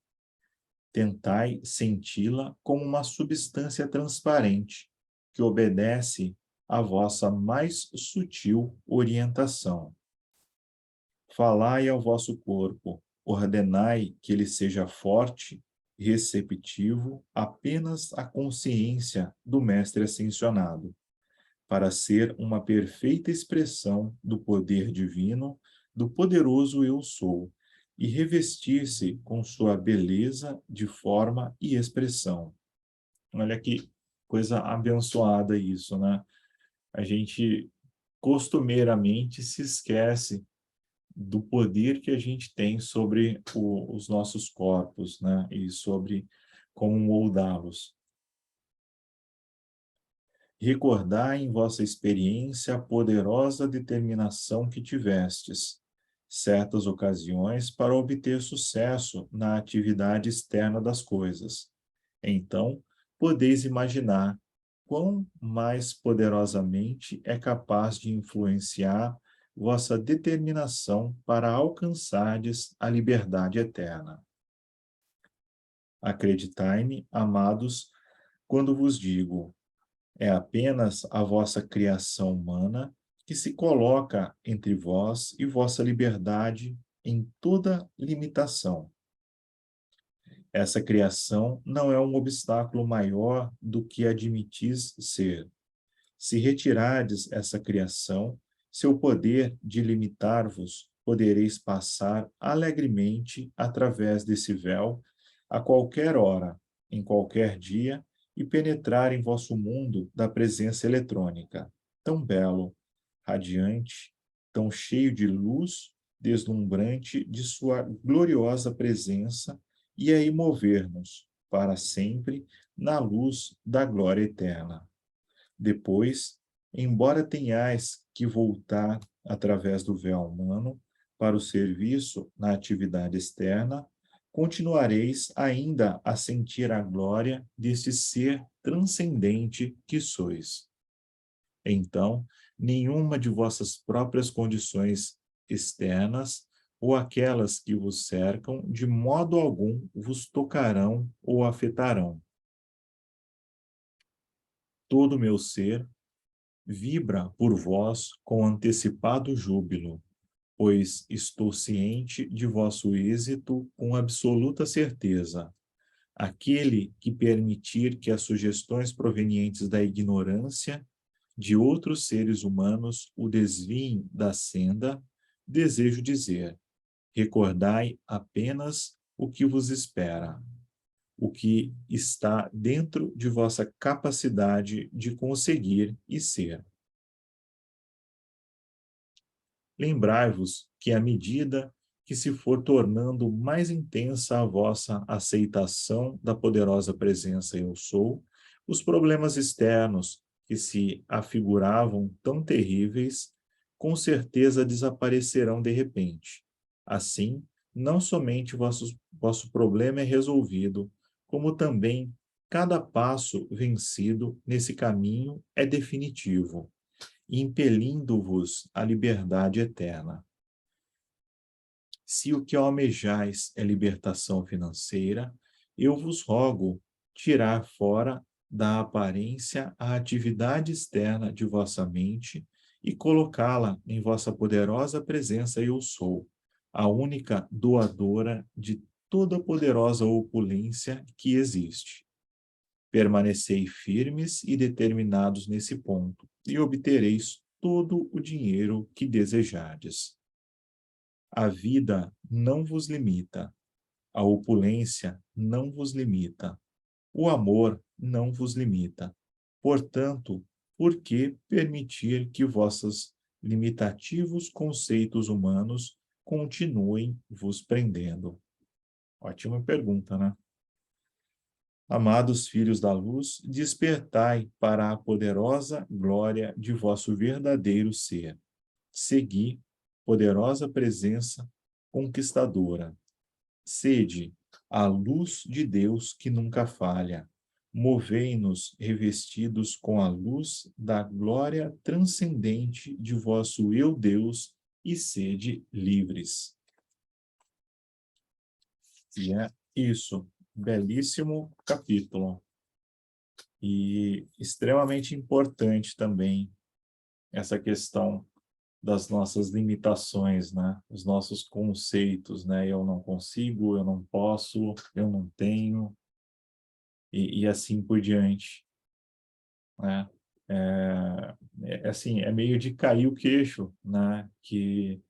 Tentai senti-la como uma substância transparente, que obedece à vossa mais sutil orientação. Falai ao vosso corpo, ordenai que ele seja forte, receptivo apenas à consciência do Mestre Ascensionado, para ser uma perfeita expressão do poder divino, do poderoso Eu Sou, e revestir-se com sua beleza de forma e expressão. Olha que coisa abençoada isso, né? A gente costumeiramente se esquece do poder que a gente tem sobre os nossos corpos, né? E sobre como moldá-los. Recordai em vossa experiência a poderosa determinação que tivestes, certas ocasiões para obter sucesso na atividade externa das coisas. Então, podeis imaginar quão mais poderosamente é capaz de influenciar vossa determinação para alcançardes a liberdade eterna. Acreditai-me, amados, quando vos digo, é apenas a vossa criação humana que se coloca entre vós e vossa liberdade em toda limitação. Essa criação não é um obstáculo maior do que admitis ser. Se retirardes essa criação, seu poder de limitar-vos, podereis passar alegremente através desse véu a qualquer hora, em qualquer dia, e penetrar em vosso mundo da presença eletrônica, tão belo, radiante, tão cheio de luz, deslumbrante de sua gloriosa presença, e aí mover-nos para sempre na luz da glória eterna. Depois, embora tenhais que voltar através do véu humano para o serviço na atividade externa, continuareis ainda a sentir a glória deste ser transcendente que sois. Então, nenhuma de vossas próprias condições externas ou aquelas que vos cercam, de modo algum vos tocarão ou afetarão. Todo o meu ser vibra por vós com antecipado júbilo, pois estou ciente de vosso êxito com absoluta certeza. aquele que permitir que as sugestões provenientes da ignorância de outros seres humanos o desviem da senda, desejo dizer, recordai apenas o que vos espera, o que está dentro de vossa capacidade de conseguir e ser. Lembrai-vos que, à medida que se for tornando mais intensa a vossa aceitação da poderosa presença Eu Sou, os problemas externos que se afiguravam tão terríveis, com certeza desaparecerão de repente. Assim, não somente vosso problema é resolvido, como também cada passo vencido nesse caminho é definitivo, impelindo-vos à liberdade eterna. Se o que almejais é libertação financeira, eu vos rogo tirar fora da aparência a atividade externa de vossa mente e colocá-la em vossa poderosa presença Eu Sou, a única doadora de toda poderosa opulência que existe. Permanecei firmes e determinados nesse ponto, e obtereis todo o dinheiro que desejardes. A vida não vos limita, a opulência não vos limita, o amor não vos limita. Portanto, por que permitir que vossos limitativos conceitos humanos continuem vos prendendo? Ótima pergunta, né? Amados filhos da luz, despertai para a poderosa glória de vosso verdadeiro ser. Segui, poderosa presença conquistadora. Sede a luz de Deus que nunca falha. Movei-nos revestidos com a luz da glória transcendente de vosso Eu Deus e sede livres. E é isso. Belíssimo capítulo. E extremamente importante também essa questão das nossas limitações, né? Os nossos conceitos, né? Eu não consigo, eu não posso, eu não tenho, e assim por diante, né? Assim, é meio de cair o queixo, né? Que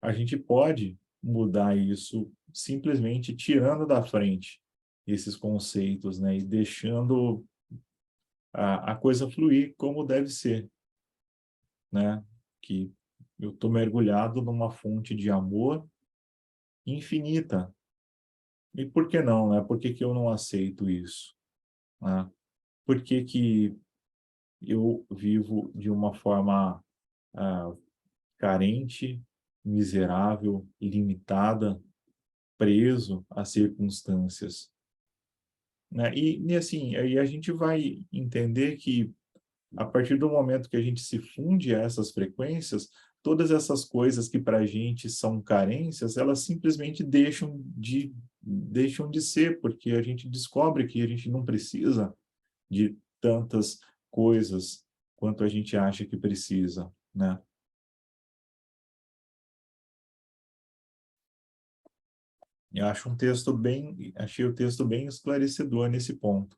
a gente pode mudar isso simplesmente tirando da frente esses conceitos, né? E deixando a coisa fluir como deve ser, né? Que eu estou mergulhado numa fonte de amor infinita. E por que não, né? Por que que eu não aceito isso, né? Por que que eu vivo de uma forma ah, carente, miserável, limitada, preso às circunstâncias, né? E assim, aí a gente vai entender que a partir do momento que a gente se funde a essas frequências, todas essas coisas que para a gente são carências, elas simplesmente deixam de ser, porque a gente descobre que a gente não precisa de tantas coisas quanto a gente acha que precisa, né? Eu acho achei o texto bem esclarecedor nesse ponto.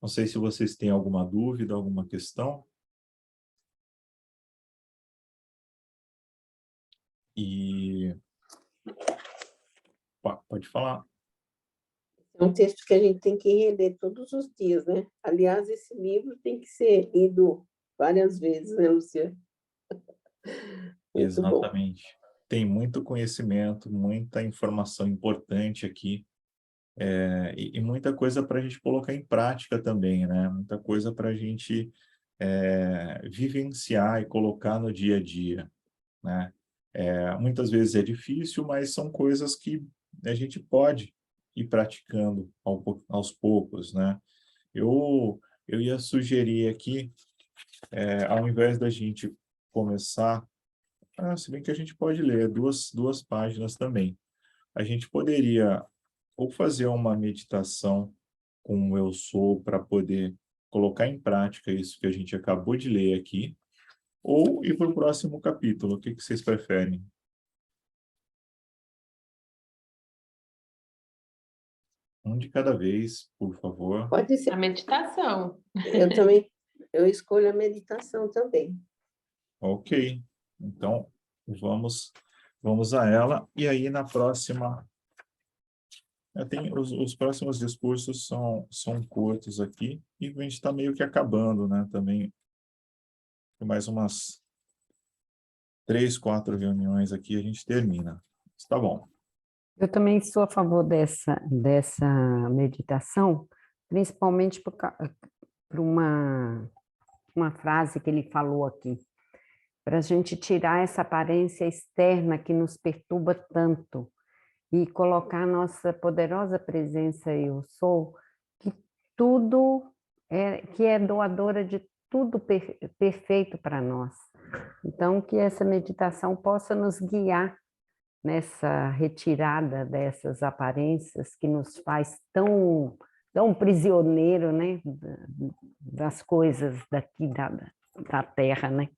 Não sei se vocês têm alguma dúvida, alguma questão. E pode falar. É um texto que a gente tem que reler todos os dias, né? Aliás, esse livro tem que ser lido várias vezes, né, Luciano? Muito bom. Exatamente. Tem muito conhecimento, muita informação importante aqui, e muita coisa para a gente colocar em prática também, né? Muita coisa para a gente vivenciar e colocar no dia a dia, né? Muitas vezes é difícil, mas são coisas que a gente pode ir praticando aos poucos, né? Eu ia sugerir aqui, ao invés da gente começar, se bem que a gente pode ler duas páginas também. A gente poderia ou fazer uma meditação com o Eu Sou para poder colocar em prática isso que a gente acabou de ler aqui, ou ir para o próximo capítulo. O que que vocês preferem? Um de cada vez, por favor. Pode A ser. meditação. Eu também, eu escolho a meditação também. Ok. Então, vamos a ela. E aí, na próxima... os próximos discursos são curtos aqui, e a gente está meio que acabando, né? Também, tem mais umas 3, 4 reuniões aqui, a gente termina. Está bom. Eu também sou a favor dessa meditação, principalmente por uma frase que ele falou aqui, para a gente tirar essa aparência externa que nos perturba tanto e colocar a nossa poderosa presença eu sou, que que é doadora de tudo perfeito para nós. Então, que essa meditação possa nos guiar nessa retirada dessas aparências que nos faz tão prisioneiro, né, das coisas daqui da Terra, né?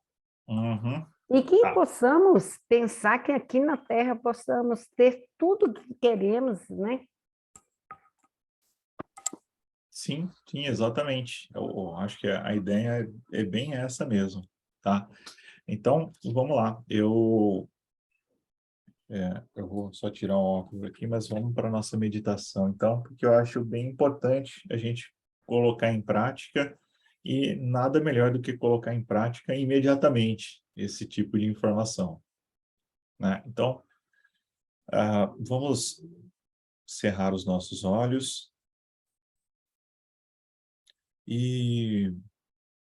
Uhum. E que Ah, possamos pensar que aqui na Terra possamos ter tudo o que queremos, né? sim, sim, exatamente. Eu acho que a ideia é bem essa mesmo, tá? Então, vamos lá. Eu vou só tirar o óculos aqui, mas vamos para a nossa meditação, então, porque eu acho bem importante a gente colocar em prática, e nada melhor do que colocar em prática imediatamente esse tipo de informação, né? Então, vamos cerrar os nossos olhos e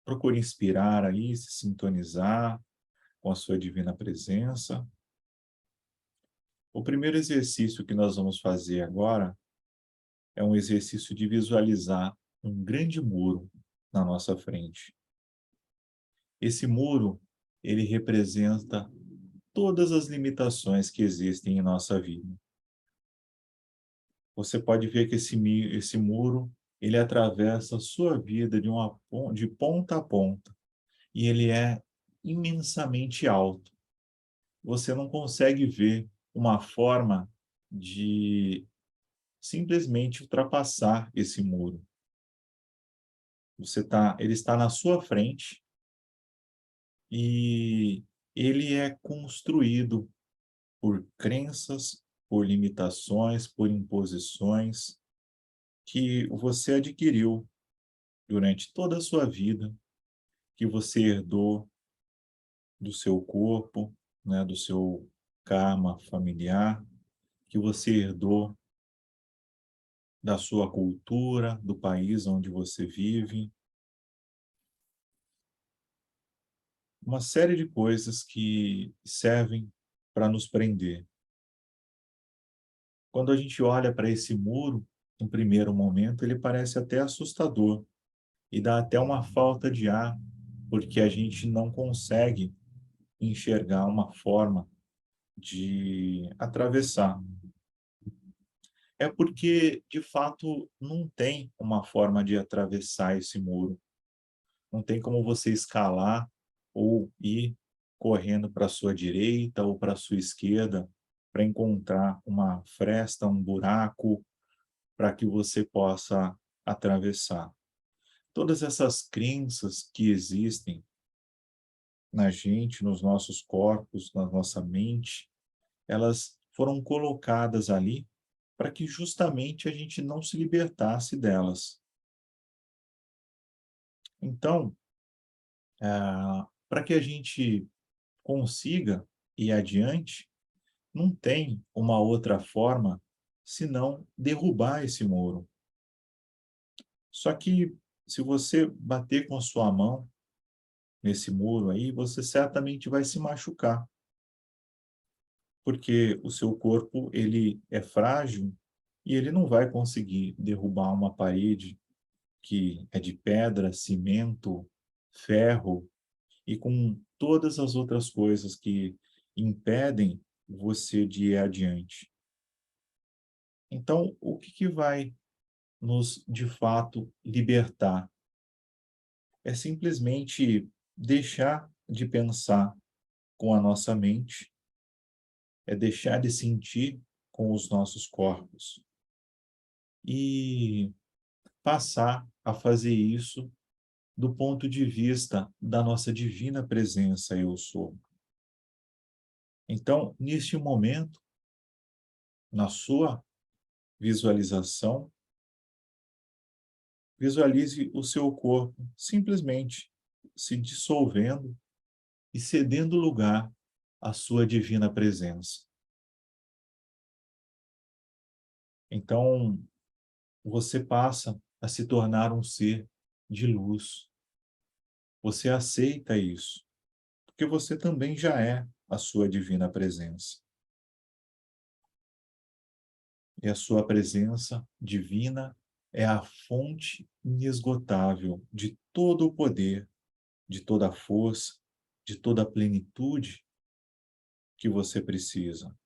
procure inspirar aí, se sintonizar com a sua divina presença. O primeiro exercício que nós vamos fazer agora é um exercício de visualizar um grande muro na nossa frente. Esse muro, ele representa todas as limitações que existem em nossa vida. Você pode ver que esse muro, ele atravessa a sua vida de ponta a ponta, e ele é imensamente alto. Você não consegue ver uma forma de simplesmente ultrapassar esse muro. Ele está na sua frente, e ele é construído por crenças, por limitações, por imposições que você adquiriu durante toda a sua vida, que você herdou do seu corpo, né, do seu karma familiar, que você herdou da sua cultura, do país onde você vive, uma série de coisas que servem para nos prender. Quando a gente olha para esse muro, no primeiro momento, ele parece até assustador e dá até uma falta de ar, porque a gente não consegue enxergar uma forma de atravessar. É porque, de fato, não tem uma forma de atravessar esse muro. Não tem como você escalar ou ir correndo para a sua direita ou para a sua esquerda para encontrar uma fresta, um buraco, para que você possa atravessar. Todas essas crenças que existem na gente, nos nossos corpos, na nossa mente, elas foram colocadas ali para que justamente a gente não se libertasse delas. Então, para que a gente consiga ir adiante, não tem uma outra forma senão derrubar esse muro. Só que, se você bater com a sua mão nesse muro aí, você certamente vai se machucar, porque o seu corpo, ele é frágil e ele não vai conseguir derrubar uma parede que é de pedra, cimento, ferro e com todas as outras coisas que impedem você de ir adiante. Então, o que vai nos, de fato, libertar? É simplesmente deixar de pensar com a nossa mente, é deixar de sentir com os nossos corpos. e passar a fazer isso do ponto de vista da nossa divina presença eu sou. Então, neste momento, na sua visualização, visualize o seu corpo simplesmente se dissolvendo e cedendo lugar à sua divina presença. Então, você passa a se tornar um ser de luz. Você aceita isso, porque você também já é a sua divina presença. E a sua presença divina é a fonte inesgotável de todo o poder, de toda a força, de toda a plenitude que você precisa.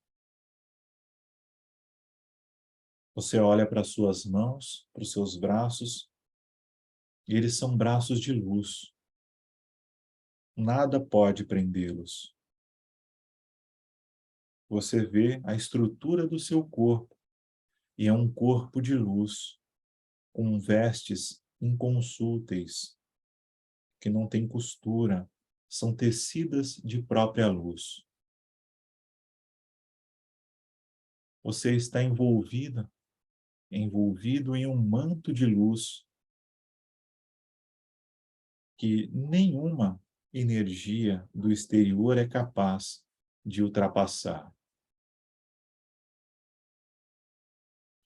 Você olha para as suas mãos, para os seus braços, e eles são braços de luz. Nada pode prendê-los. Você vê a estrutura do seu corpo, e é um corpo de luz, com vestes inconsúteis, que não têm costura, são tecidas de própria luz. Você está envolvido em um manto de luz que nenhuma energia do exterior é capaz de ultrapassar.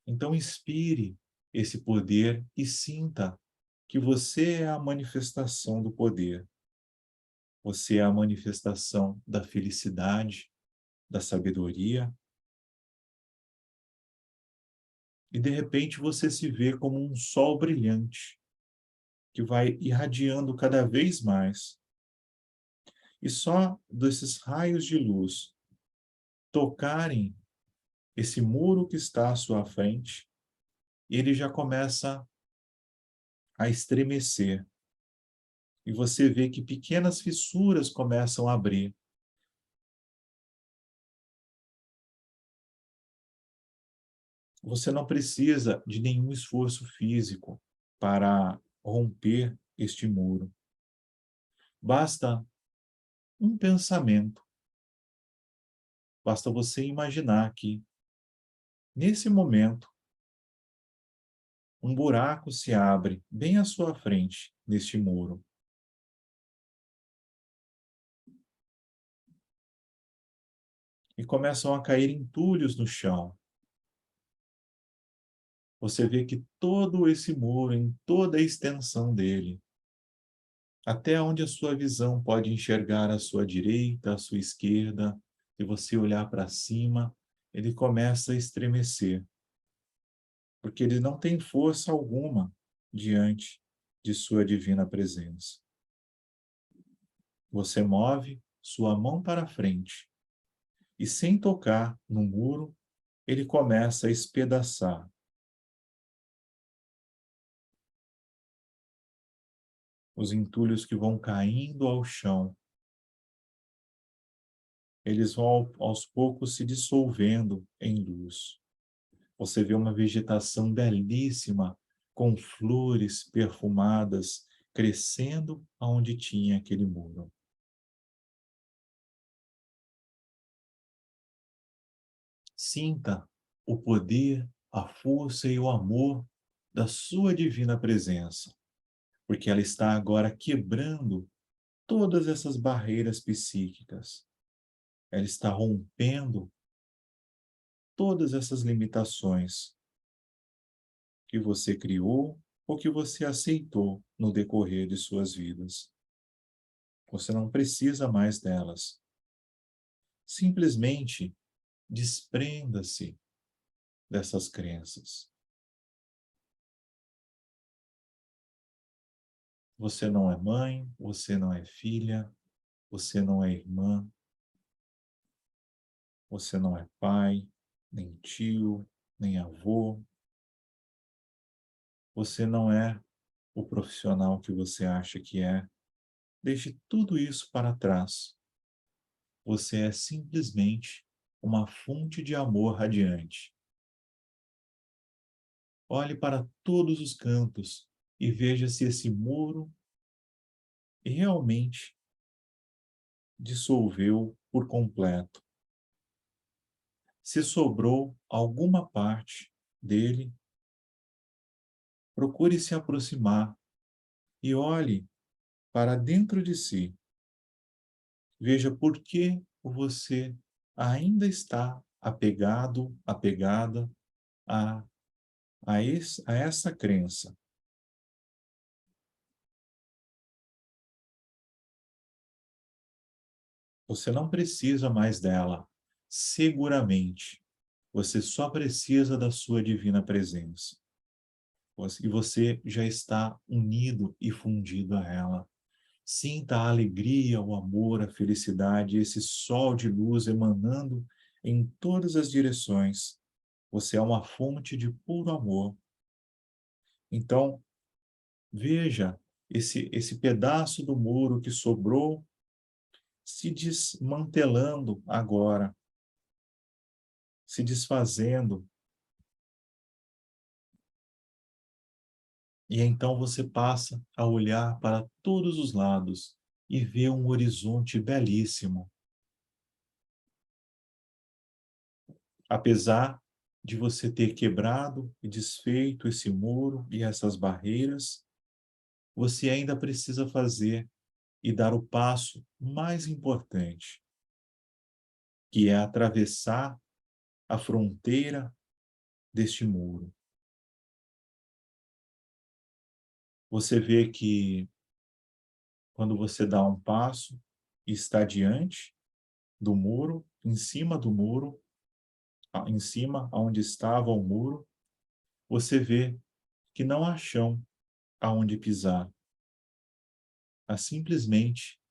Então, inspire esse poder e sinta que você é a manifestação do poder. Você é a manifestação da felicidade, da sabedoria. E, de repente, você se vê como um sol brilhante, que vai irradiando cada vez mais. E só desses raios de luz tocarem esse muro que está à sua frente, ele já começa a estremecer. E você vê que pequenas fissuras começam a abrir. Você não precisa de nenhum esforço físico para romper este muro. Basta um pensamento. Basta você imaginar que, nesse momento, um buraco se abre bem à sua frente, neste muro. E começam a cair entulhos no chão. Você vê que todo esse muro, em toda a extensão dele, até onde a sua visão pode enxergar a sua direita, a sua esquerda, e você olhar para cima, ele começa a estremecer, porque ele não tem força alguma diante de sua divina presença. Você move sua mão para frente e, sem tocar no muro, ele começa a espedaçar. Os entulhos que vão caindo ao chão, eles vão aos poucos se dissolvendo em luz. Você vê uma vegetação belíssima, com flores perfumadas, crescendo aonde tinha aquele muro. Sinta o poder, a força e o amor da sua divina presença, porque ela está agora quebrando todas essas barreiras psíquicas. Ela está rompendo todas essas limitações que você criou ou que você aceitou no decorrer de suas vidas. Você não precisa mais delas. Simplesmente desprenda-se dessas crenças. Você não é mãe, você não é filha, você não é irmã, você não é pai, nem tio, nem avô. Você não é o profissional que você acha que é. Deixe tudo isso para trás. Você é simplesmente uma fonte de amor radiante. Olhe para todos os cantos e veja se esse muro realmente dissolveu por completo. Se sobrou alguma parte dele, procure se aproximar e olhe para dentro de si. Veja por que você ainda está apegado, apegada a, a essa crença. Você não precisa mais dela, seguramente. Você só precisa da sua divina presença. E você já está unido e fundido a ela. Sinta a alegria, o amor, a felicidade, esse sol de luz emanando em todas as direções. Você é uma fonte de puro amor. Então, veja esse pedaço do muro que sobrou se desmantelando agora, se desfazendo. E então você passa a olhar para todos os lados e vê um horizonte belíssimo. Apesar de você ter quebrado e desfeito esse muro e essas barreiras, você ainda precisa fazer e dar o passo mais importante, que é atravessar a fronteira deste muro. Você vê que quando você dá um passo e está diante do muro, em cima do muro, em cima onde estava o muro, você vê que não há chão aonde pisar. Há simplesmente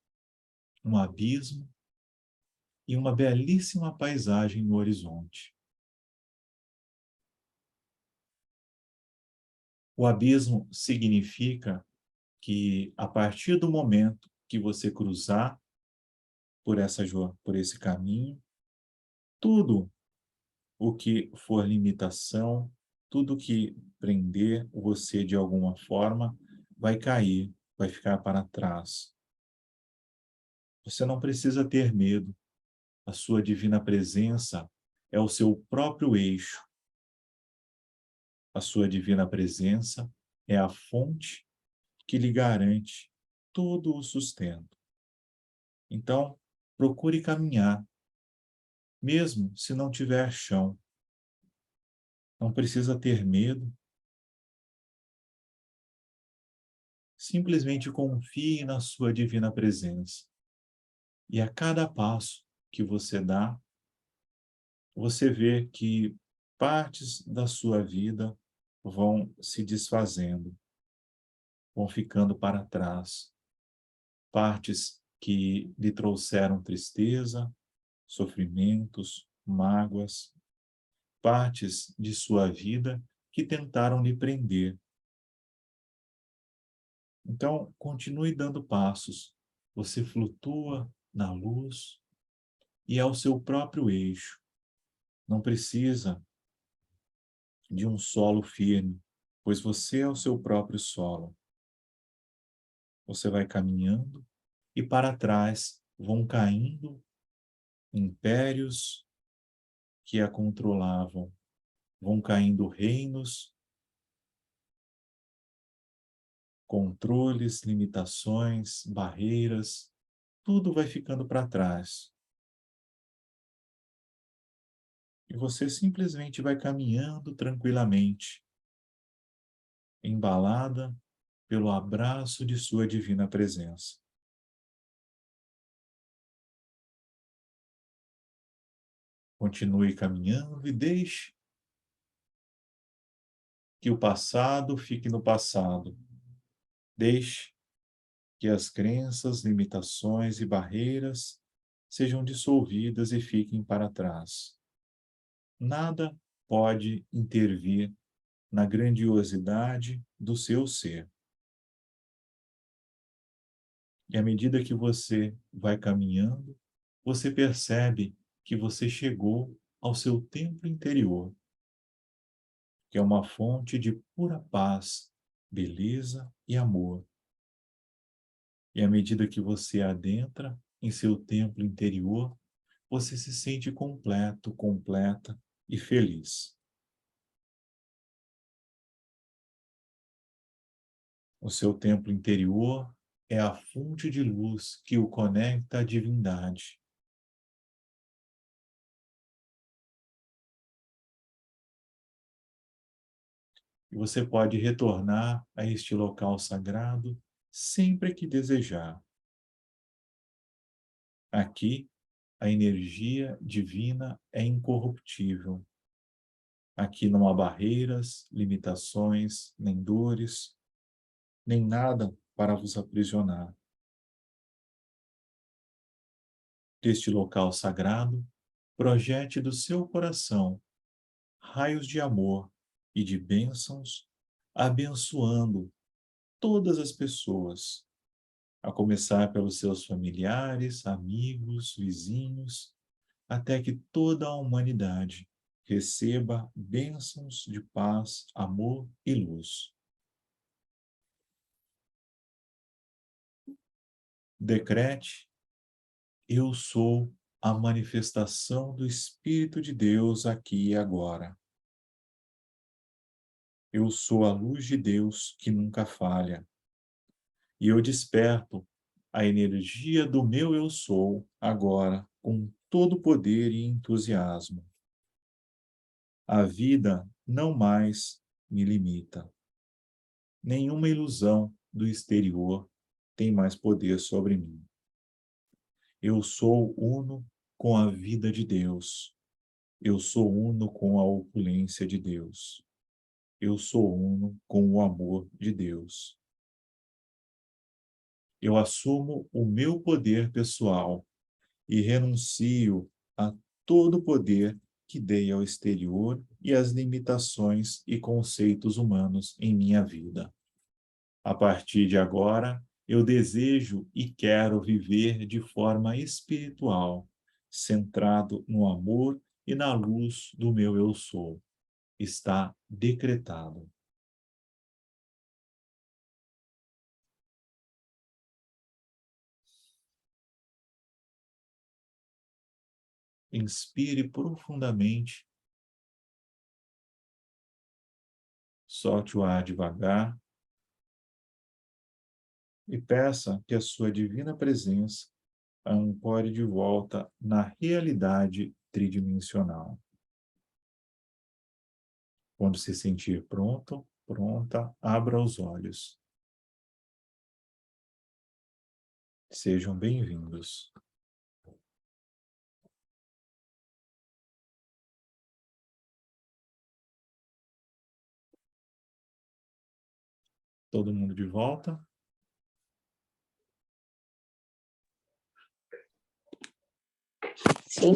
um abismo e uma belíssima paisagem no horizonte. O abismo significa que, a partir do momento que você cruzar por esse caminho, tudo o que for limitação, tudo que prender você de alguma forma, vai cair, vai ficar para trás. Você não precisa ter medo. A sua divina presença é o seu próprio eixo. A sua divina presença é a fonte que lhe garante todo o sustento. Então, procure caminhar, mesmo se não tiver chão. Não precisa ter medo. Simplesmente confie na sua divina presença. E a cada passo que você dá, você vê que partes da sua vida vão se desfazendo, vão ficando para trás. Partes que lhe trouxeram tristeza, sofrimentos, mágoas, partes de sua vida que tentaram lhe prender. Então, continue dando passos. Você flutua na luz e é o seu próprio eixo. Não precisa de um solo firme, pois você é o seu próprio solo. Você vai caminhando e para trás vão caindo impérios que a controlavam, vão caindo reinos, controles, limitações, barreiras, tudo vai ficando para trás. E você simplesmente vai caminhando tranquilamente, embalada pelo abraço de sua divina presença. Continue caminhando e deixe que o passado fique no passado. Deixe que as crenças, limitações e barreiras sejam dissolvidas e fiquem para trás. Nada pode intervir na grandiosidade do seu ser. E à medida que você vai caminhando, você percebe que você chegou ao seu templo interior. que é uma fonte de pura paz, beleza e amor. E à medida que você adentra em seu templo interior, você se sente completo, completa e feliz. O seu templo interior é a fonte de luz que o conecta à divindade. E você pode retornar a este local sagrado sempre que desejar. Aqui, a energia divina é incorruptível. Aqui não há barreiras, limitações, nem dores, nem nada para vos aprisionar. Deste local sagrado, projete do seu coração raios de amor e de bênçãos, abençoando todas as pessoas, a começar pelos seus familiares, amigos, vizinhos, até que toda a humanidade receba bênçãos de paz, amor e luz. Decrete: eu sou a manifestação do Espírito de Deus aqui e agora. Eu sou a luz de Deus que nunca falha. E eu desperto a energia do meu eu sou agora com todo o poder e entusiasmo. A vida não mais me limita. Nenhuma ilusão do exterior tem mais poder sobre mim. Eu sou uno com a vida de Deus. Eu sou uno com a opulência de Deus. Eu sou uno com o amor de Deus. Eu assumo o meu poder pessoal e renuncio a todo o poder que dei ao exterior e às limitações e conceitos humanos em minha vida. A partir de agora, eu desejo e quero viver de forma espiritual, centrado no amor e na luz do meu eu sou. Está decretado. Inspire profundamente. Solte o ar devagar. E peça que a sua divina presença a ancore de volta na realidade tridimensional. Quando se sentir pronto, pronta, abra os olhos. Sejam bem-vindos. Todo mundo de volta? Sim.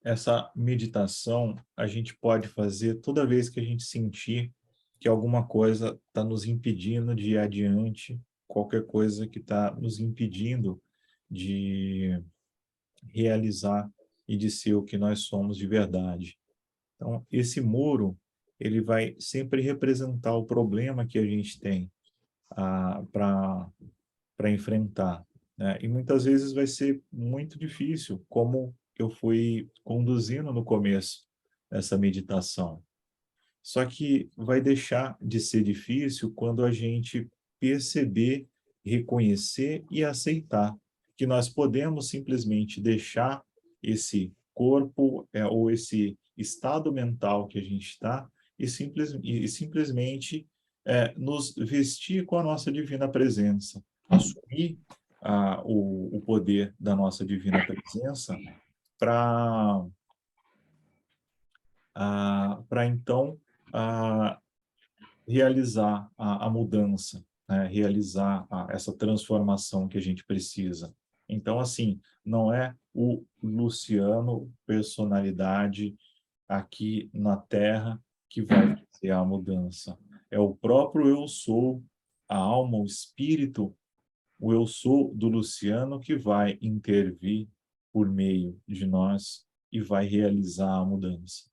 Essa meditação a gente pode fazer toda vez que a gente sentir que alguma coisa está nos impedindo de ir adiante, qualquer coisa que está nos impedindo de realizar e de ser o que nós somos de verdade. Então, esse muro, ele vai sempre representar o problema que a gente tem para enfrentar, né? E muitas vezes vai ser muito difícil, como eu fui conduzindo no começo essa meditação. Só que vai deixar de ser difícil quando a gente perceber, reconhecer e aceitar que nós podemos simplesmente deixar esse corpo ou esse estado mental que a gente está e simplesmente nos vestir com a nossa divina presença, assumir o poder da nossa divina presença para para então realizar a mudança, né? Realizar essa transformação que a gente precisa. Então, assim, não é o Luciano, personalidade aqui na Terra, que vai fazer a mudança. É o próprio eu sou, a alma, o espírito, o eu sou do Luciano que vai intervir por meio de nós e vai realizar a mudança.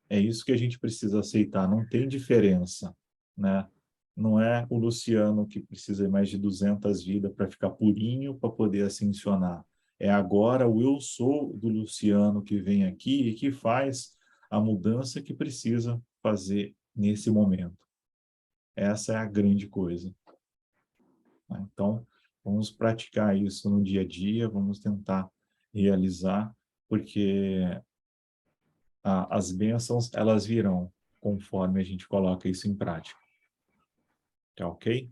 É isso que a gente precisa aceitar, não tem diferença, né? Não é o Luciano que precisa de mais de 200 vidas para ficar purinho, para poder ascensionar. É agora o eu sou do Luciano que vem aqui e que faz a mudança que precisa fazer nesse momento. Essa é a grande coisa. Então, vamos praticar isso no dia a dia, vamos tentar realizar, porque as bênçãos, elas virão conforme a gente coloca isso em prática. Tá ok?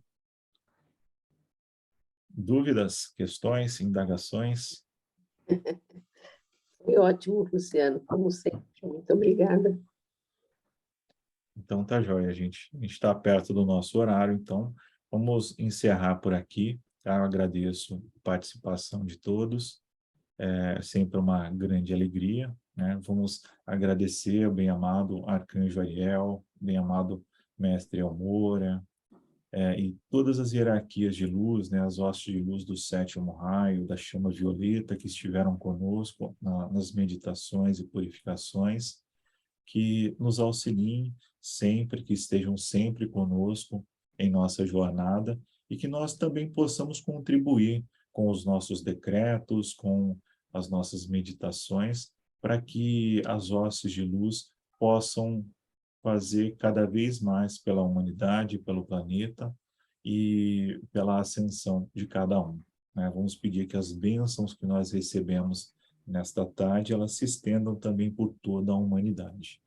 Dúvidas, questões, indagações? Foi ótimo, Luciano, como sempre. Muito obrigada. Então tá joia, gente. A gente está perto do nosso horário, então vamos encerrar por aqui. Tá? Eu agradeço a participação de todos. É sempre uma grande alegria, né? Vamos agradecer ao bem-amado Arcanjo Ariel, bem-amado Mestre Almora, e todas as hierarquias de luz, né? As hostes de luz do sétimo raio, da chama violeta que estiveram conosco nas meditações e purificações, que nos auxiliem sempre, que estejam sempre conosco em nossa jornada e que nós também possamos contribuir com os nossos decretos, com as nossas meditações, para que as hostes de luz possam fazer cada vez mais pela humanidade, pelo planeta e pela ascensão de cada um, né? Vamos pedir que as bênçãos que nós recebemos nesta tarde, elas se estendam também por toda a humanidade.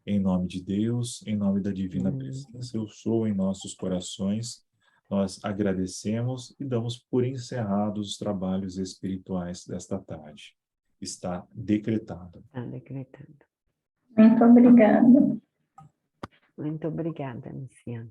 Em nome de Deus, em nome da divina presença, eu sou em nossos corações, nós agradecemos e damos por encerrados os trabalhos espirituais desta tarde. Está decretado. Está decretado. Muito obrigada. Muito obrigada, Luciano.